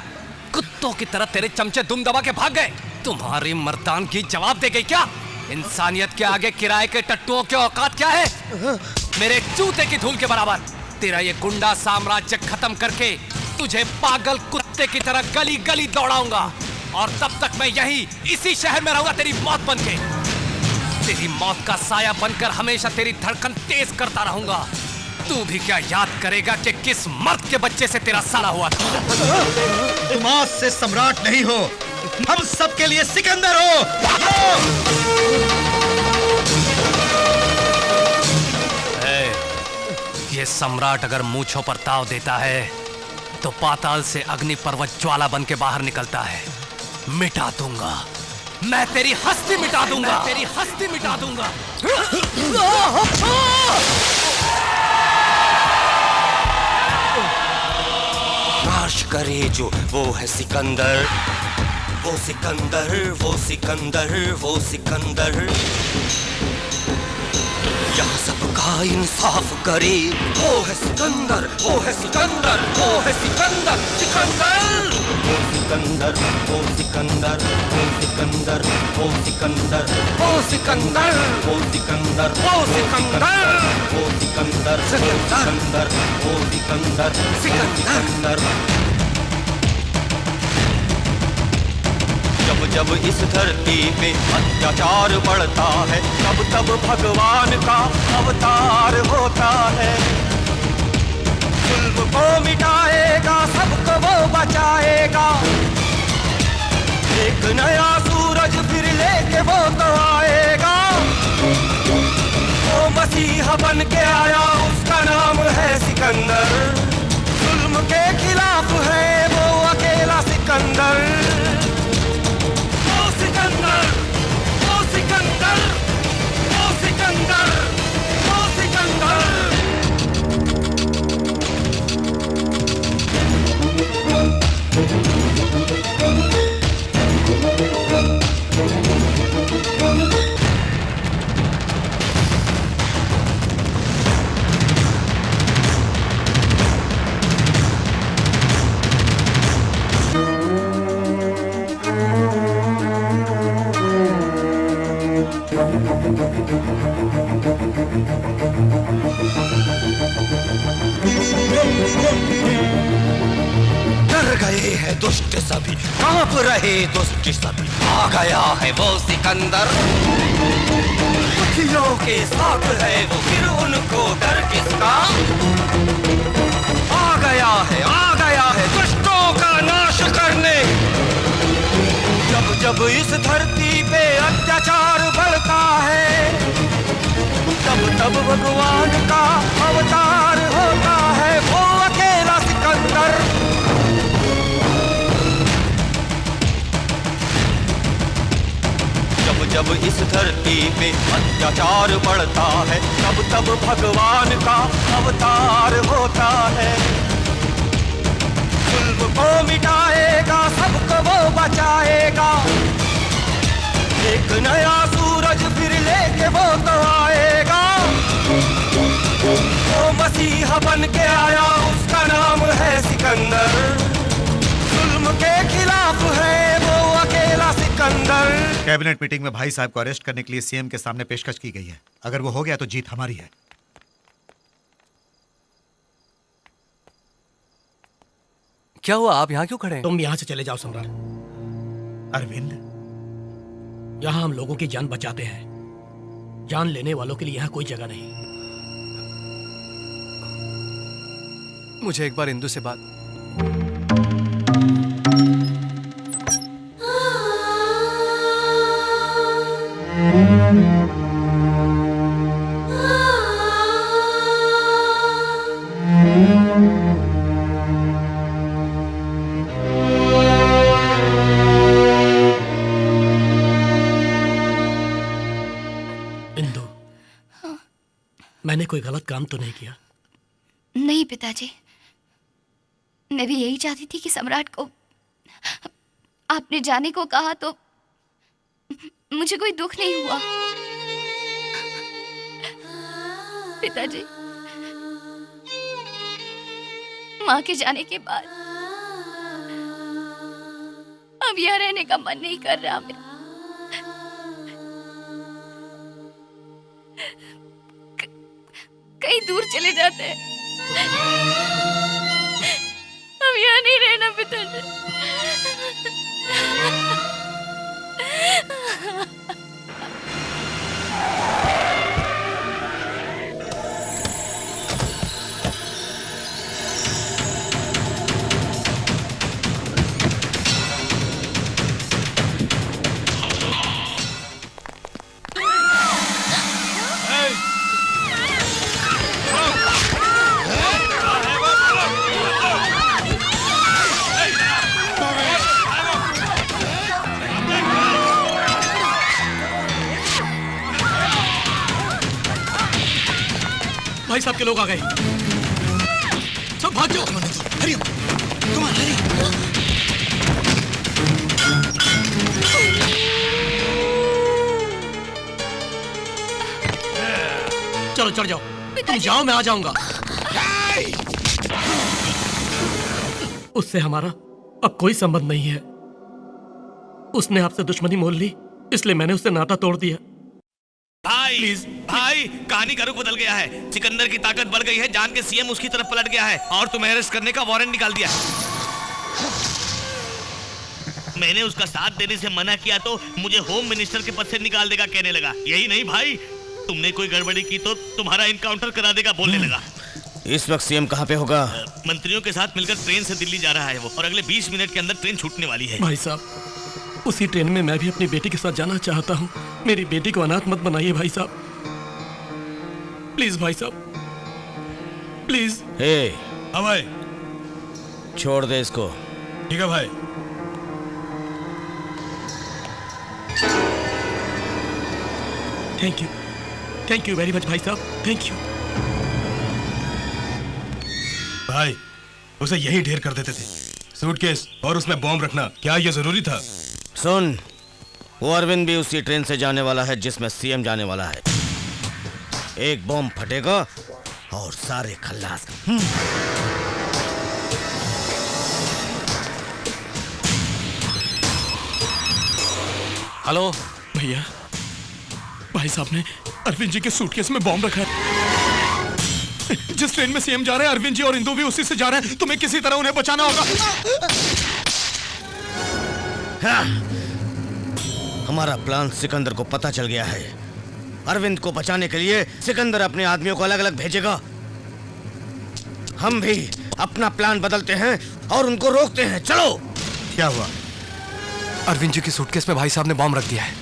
कुत्तों की तरह तेरे चमचे दुम दबा के भाग गए। तुम्हारी मर्दानगी जवाब दे गई क्या? इंसानियत के आगे किराए के टट्टुओं की औकात क्या है? मेरे जूते की धूल के बराबर। तेरा ये गुंडा साम्राज्य खत्म करके तुझे पागल कुत्ते की तरह गली गली दौड़ाऊंगा, और तब तक मैं यही इसी शहर में रहूंगा तेरी मौत बनके। तेरी मौत का साया बनकर हमेशा तेरी धड़कन तेज करता रहूंगा। तू भी क्या याद करेगा कि किस मर्द के बच्चे से तेरा साला हुआ था? तुम आज से सम्राट नहीं हो, हम सबके लिए सिकंदर हो। ये सम्राट अगर मूंछों पर ताव देता है तो पाताल से अग्नि पर्वत ज्वाला बन के बाहर निकलता है। मिटा दूंगा मैं तेरी हस्ती, मिटा दूंगा तेरी हस्ती, मिटा दूंगा। नाश करे जो वो है सिकंदर, वो सिकंदर, वो सिकंदर, वो सिकंदर। यहाँ सबका इंसाफ करे, वो है सिकंदर, वो है सिकंदर, वो है सिकंदर, सिकंदर। वो सिकंदर, वो सिकंदर, वो सिकंदर, वो सिकंदर, वो सिकंदर, वो सिकंदर, वो सिकंदर, वो सिकंदर, सिकंदर, वो सिकंदर, सिकंदर। जब जब इस धरती पे अत्याचार बढ़ता है, तब तब भगवान का अवतार होता है। जुल्म को मिटाएगा, सबको वो बचाएगा। एक नया सूरज फिर लेके वो तो आएगा। वो मसीहा बन के आया, उसका नाम है सिकंदर। जुल्म के खिलाफ है वो अकेला सिकंदर। सिकंदर, वो सिकंदर, वो सिकंदर, वो सिकंदर। डर गए हैं दुष्ट सभी, कांप रहे दुष्ट सभी। आ गया है वो सिकंदर, दुखियों के साथ है वो, फिर उनको डर किसका? आ गया है दुष्टों का नाश करने। जब जब इस धरती पे अत्याचार बढ़ता है, तब तब भगवान का अवतार होता है वो अकेला सिकंदर। जब जब इस धरती पे अत्याचार बढ़ता है, तब तब भगवान का अवतार होता है। जुल्म को मिटाएगा, सबको वो बचाएगा। एक नया सूरज फिर लेके वो तो आएगा। वो मसीहा बन के आया, उसका नाम है सिकंदर। जुल्म के खिलाफ है वो अकेला सिकंदर। कैबिनेट मीटिंग में भाई साहब को अरेस्ट करने के लिए सीएम के सामने पेशकश की गई है। अगर वो हो गया तो जीत हमारी है। क्या हुआ, आप यहाँ क्यों खड़े हैं? तुम यहाँ से चले जाओ सम्राट। अरविंद, यहाँ हम लोगों की जान बचाते हैं, जान लेने वालों के लिए यहाँ कोई जगह नहीं। मुझे एक बार इंदु से बात। इंदु, मैंने कोई गलत काम तो नहीं किया? नहीं पिताजी, मैं भी यही चाहती थी कि सम्राट को आपने जाने को कहा तो मुझे कोई दुख नहीं हुआ। पिताजी, माँ के जाने के बाद अब यहाँ रहने का मन नहीं कर रहा मेरा। कहीं दूर चले जाते हैं, अब यहाँ नहीं रहना पिताजी। भाई साहब के लोग आ गए, सब भाग जाओ। हरी चलो चढ़ जाओ, तुम जाओ मैं आ जाऊंगा। उससे हमारा अब कोई संबंध नहीं है। उसने आपसे दुश्मनी मोल ली, इसलिए मैंने उससे नाता तोड़ दिया। भाई भाई, कहानी का रुख बदल गया है। सिकंदर की ताकत बढ़ गई है, जान के सीएम उसकी तरफ पलट गया है और तुम्हें अरेस्ट करने का वारंट निकाल दिया है। मैंने उसका साथ देने से मना किया तो मुझे होम मिनिस्टर के पद से निकाल देगा कहने लगा। यही नहीं भाई, तुमने कोई गड़बड़ी की तो तुम्हारा इनकाउंटर करा देगा बोलने लगा। इस वक्त सीएम कहाँ पे होगा? मंत्रियों के साथ मिलकर ट्रेन से दिल्ली जा रहा है वो, और अगले 20 मिनट के अंदर ट्रेन छूटने वाली है। भाई साहब, उसी ट्रेन में मैं भी अपनी बेटी के साथ जाना चाहता हूँ। मेरी बेटी को अनाथ मत बनाइए भाई साहब, प्लीज भाई साहब, प्लीज। हे, हाँ भाई। छोड़ दे इसको। ठीक है भाई। थैंक यू वेरी मच भाई साहब, थैंक यू। भाई, उसे यही ढेर कर देते थे, सूटकेस और उसमें बॉम्ब रखना क्या ये जरूरी था? सुन, वो अरविंद भी उसी ट्रेन से जाने वाला है जिसमें सीएम जाने वाला है। एक बॉम्ब फटेगा और सारे खल्लास। हेलो भैया, भाई साहब ने अरविंद जी के सूटकेस में बॉम्ब रखा है। जिस ट्रेन में सीएम जा रहे हैं, अरविंद जी और इंदु भी उसी से जा रहे हैं। तुम्हें किसी तरह उन्हें बचाना होगा। हाँ। हमारा प्लान सिकंदर को पता चल गया है। अरविंद को बचाने के लिए सिकंदर अपने आदमियों को अलग अलग भेजेगा। हम भी अपना प्लान बदलते हैं और उनको रोकते हैं। चलो। क्या हुआ? अरविंद जी की सूटकेस में भाई साहब ने बॉम्ब रख दिया है,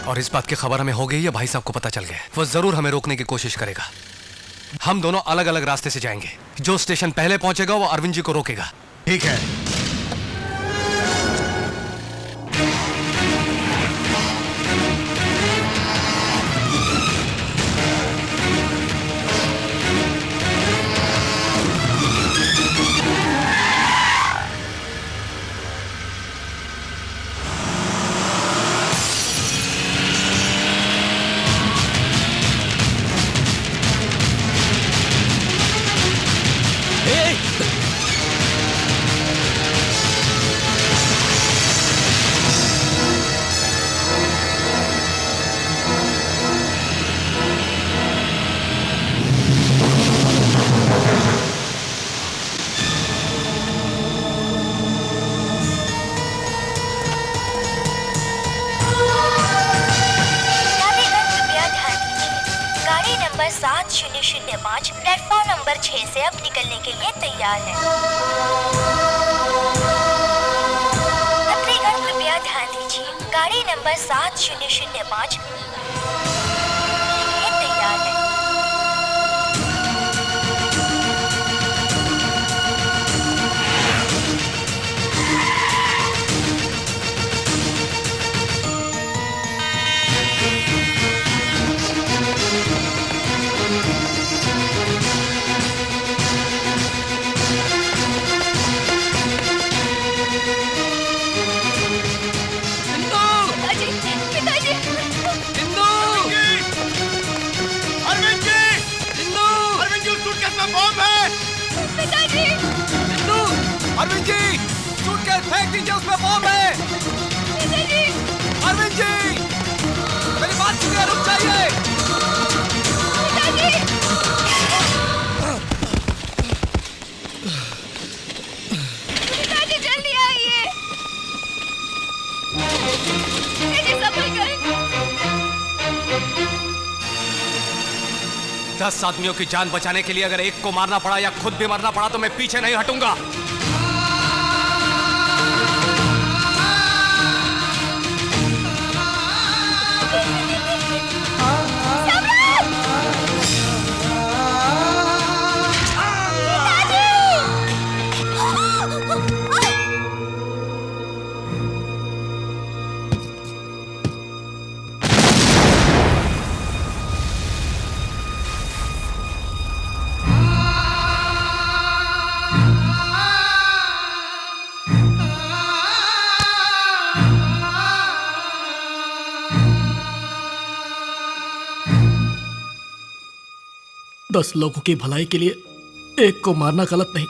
और इस बात की खबर हमें हो गई है, भाई साहब को पता चल गया है। वो जरूर हमें रोकने की कोशिश करेगा। हम दोनों अलग अलग रास्ते से जाएंगे। जो स्टेशन पहले पहुंचेगा वो अरविंद जी को रोकेगा। ठीक है। 0005 प्लेटफॉर्म नंबर 6 से अब निकलने के लिए तैयार है। यात्रीगण कृपया ध्यान दीजिए, गाड़ी नंबर 7005 ये तैयार है। अरविंद जी, सूटकेस फेंक दीजिए, उसमें बॉम्ब है। अरविंद जी, मेरी बात सुनिए, रुक जाइए। पिताजी जल्दी आइए। पिताजी संभल कर। 10 आदमियों की जान बचाने के लिए अगर एक को मारना पड़ा या खुद भी मरना पड़ा तो मैं पीछे नहीं हटूंगा। दस लोगों की भलाई के लिए एक को मारना गलत नहीं,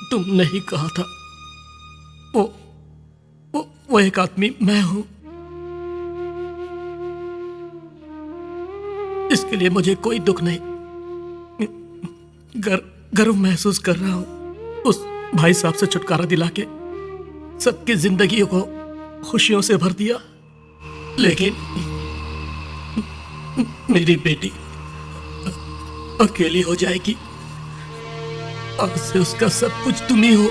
तुमने ही कहा था। वो एक आदमी मैं हूं। इसके लिए मुझे कोई दुख नहीं, गर्व महसूस कर रहा हूं। उस भाई साहब से छुटकारा दिला के सबकी जिंदगियों को खुशियों से भर दिया, लेकिन मेरी बेटी अकेली हो जाएगी। आज से उसका सब कुछ तुम ही हो।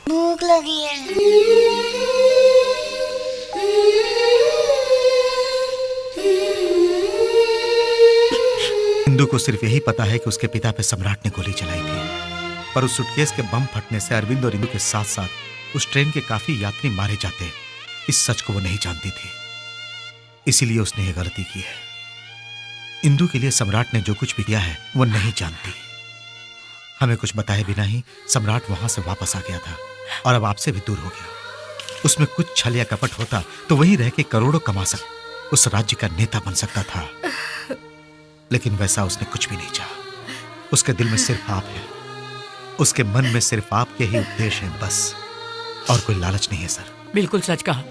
भूख लगी है। इंदु को सिर्फ यही पता है कि उसके पिता पे सम्राट ने गोली चलाई थी, पर उस सुटकेस के बम फटने से अरविंद और इंदु के साथ साथ उस ट्रेन के काफी यात्री मारे जाते, इस सच को वो नहीं जानती थी। इसीलिए उसने ये गलती की है। इंदु के लिए सम्राट ने जो कुछ भी किया है वो नहीं जानती। हमें कुछ बताए बिना ही सम्राट वहां से वापस आ गया था और अब आपसे भी दूर हो गया। उसमें कुछ छल या कपट होता तो वहीं रह के करोड़ों कमा उस राज्य का नेता बन सकता था, लेकिन वैसा उसने कुछ भी नहीं चाहा। उसके दिल में सिर्फ आप है, उसके मन में सिर्फ आपके ही उपदेश हैं बस, और कोई लालच नहीं है सर। बिल्कुल सच कहा।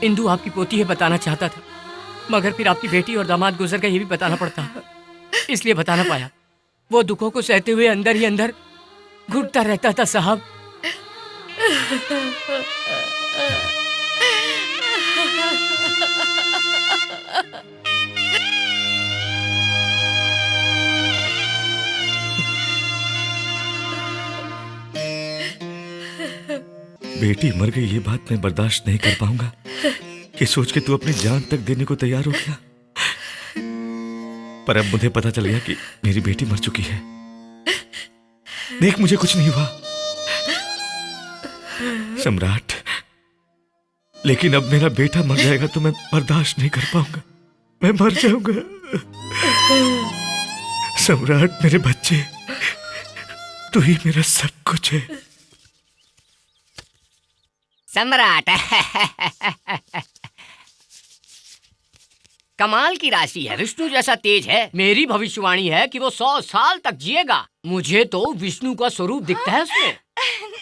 इंदु आपकी पोती है बताना चाहता था, मगर फिर आपकी बेटी और दामाद गुजर गए ये भी बताना पड़ता, इसलिए बता ना पाया। वो दुखों को सहते हुए अंदर ही अंदर घुटता रहता था साहब। बेटी मर गई ये बात मैं बर्दाश्त नहीं कर पाऊंगा। ये सोच के तू अपनी जान तक देने को तैयार हो गया, पर अब मुझे पता चल गया कि मेरी बेटी मर चुकी है। देख, मुझे कुछ नहीं हुआ सम्राट, लेकिन अब मेरा बेटा मर जाएगा तो मैं बर्दाश्त नहीं कर पाऊंगा। मैं मर जाऊंगा। सम्राट, मेरे बच्चे, तू ही मेरा सब कुछ है। सम्राट कमाल की राशि है, विष्णु जैसा तेज है। मेरी भविष्यवाणी है कि वो 100 साल तक जिएगा। मुझे तो विष्णु का स्वरूप दिखता है उसमें।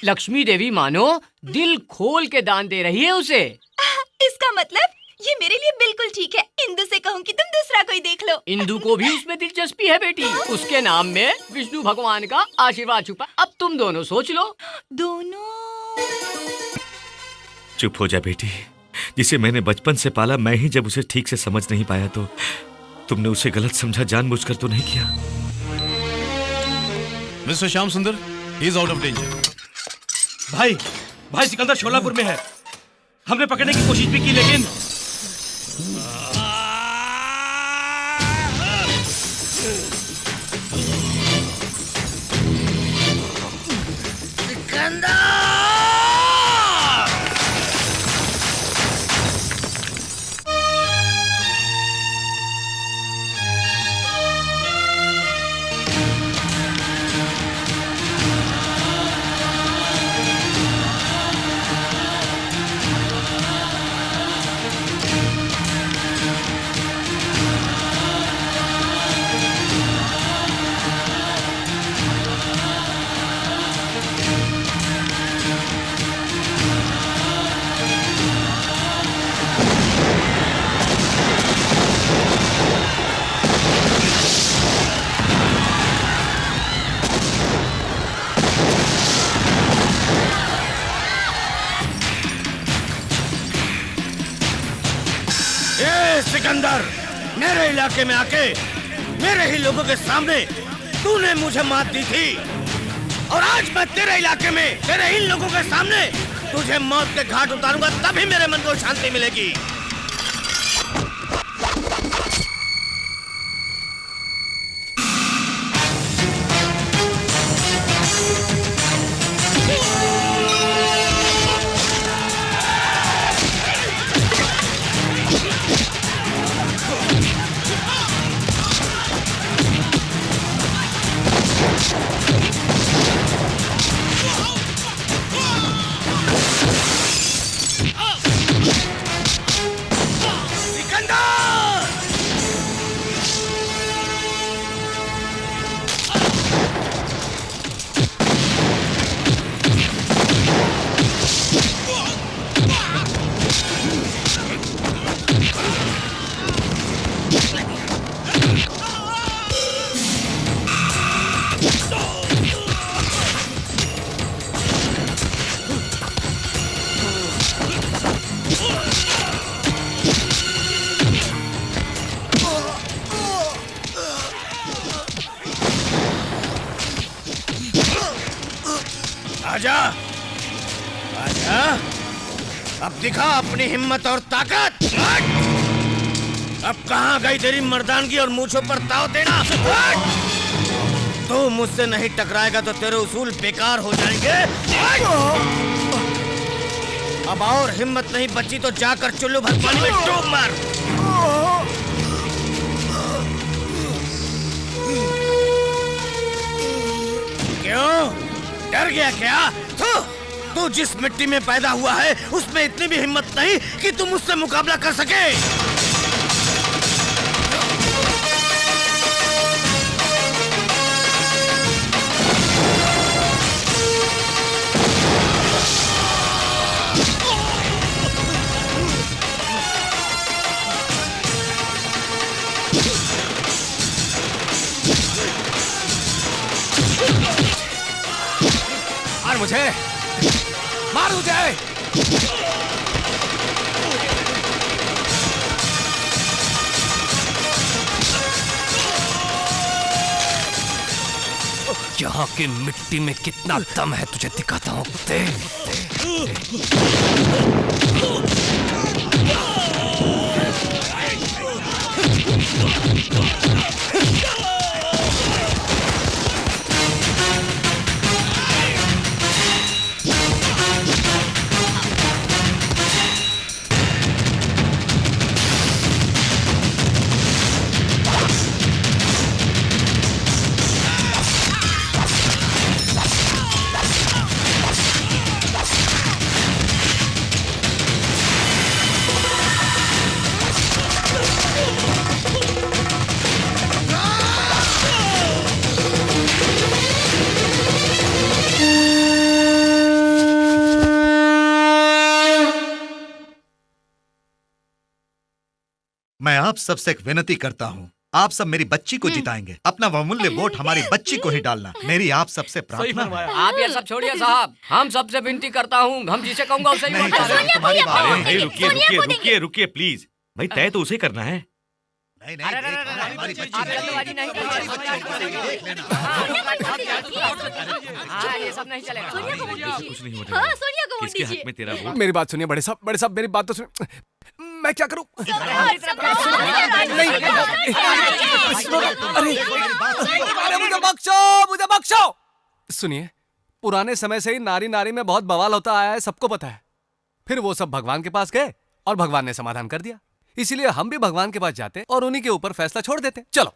लक्ष्मी देवी मानो दिल खोल के दान दे रही है उसे। इसका मतलब ये मेरे लिए बिल्कुल ठीक है। इंदु से कहूँ कि तुम दूसरा कोई देख लो। इंदु को भी उसमें दिलचस्पी है बेटी। उसके नाम में विष्णु भगवान का आशीर्वाद छुपा। अब तुम दोनों सोच लो। दोनों चुप हो जा बेटी। जिसे मैंने बचपन से पाला, मैं ही जब उसे ठीक से समझ नहीं पाया तो तुमने उसे गलत समझा। जानबूझकर तो नहीं किया। मिस्टर श्याम सुंदर, he is out of danger. भाई सिकंदर शोलापुर में है। हमने पकड़ने की कोशिश भी की लेकिन सिकंदर, मेरे इलाके में आके मेरे ही लोगों के सामने तूने मुझे मात दी थी और आज मैं तेरे इलाके में तेरे इन लोगों के सामने तुझे मौत के घाट उतारूंगा, तभी मेरे मन को शांति मिलेगी। आजा, आजा, अब दिखा अपनी हिम्मत और ताकत। अब कहाँ गई तेरी मर्दानगी और मूंछों पर ताव देना? तू मुझसे नहीं टकराएगा तो तेरे उसूल बेकार हो जाएंगे। अब और हिम्मत नहीं बची तो जाकर चुल्लू भर पानी में डूब मर। क्यों डर गया क्या? तू जिस मिट्टी में पैदा हुआ है उसमें इतनी भी हिम्मत नहीं कि तुम मुझसे मुकाबला कर सके। मार मुझे, मार मुझे। यहाँ की मिट्टी में कितना दम है तुझे दिखाता हूँ। मैं आप सबसे एक विनती करता हूँ, आप सब मेरी बच्ची को जिताएंगे। अपना बहुमूल्य वोट हमारी बच्ची को ही डालना, मेरी आप सबसे प्रार्थना है। आप ये सब छोड़िए साहब, हम सबसे विनती करता हूँ, हम जिसे कहूँगा उसे ही वोट डालेंगे। अरे भाई रुकिए रुकिए रुकिए रुकिए प्लीज भाई, तय तो उसे करना है। नहीं नहीं, हमारी बच्ची आप जल्दबाजी नहीं हाँ, ये सब नहीं चलेगा। कुछ नहीं होगा। हाँ, सोनिया को वोट किसके दीजिए। हक में तेरा वोट? मेरी बात सुनिए बड़े साहब मेरी बात तो सुनिए। मैं क्या करूं? अरे मुझे बख्शो। सुनिए, पुराने समय से ही नारी नारी में बहुत बवाल होता आया है, सबको पता है। फिर वो सब भगवान के पास गए और भगवान ने समाधान कर दिया। इसीलिए हम भी भगवान के पास जाते और उन्हीं के ऊपर फैसला छोड़ देते। चलो।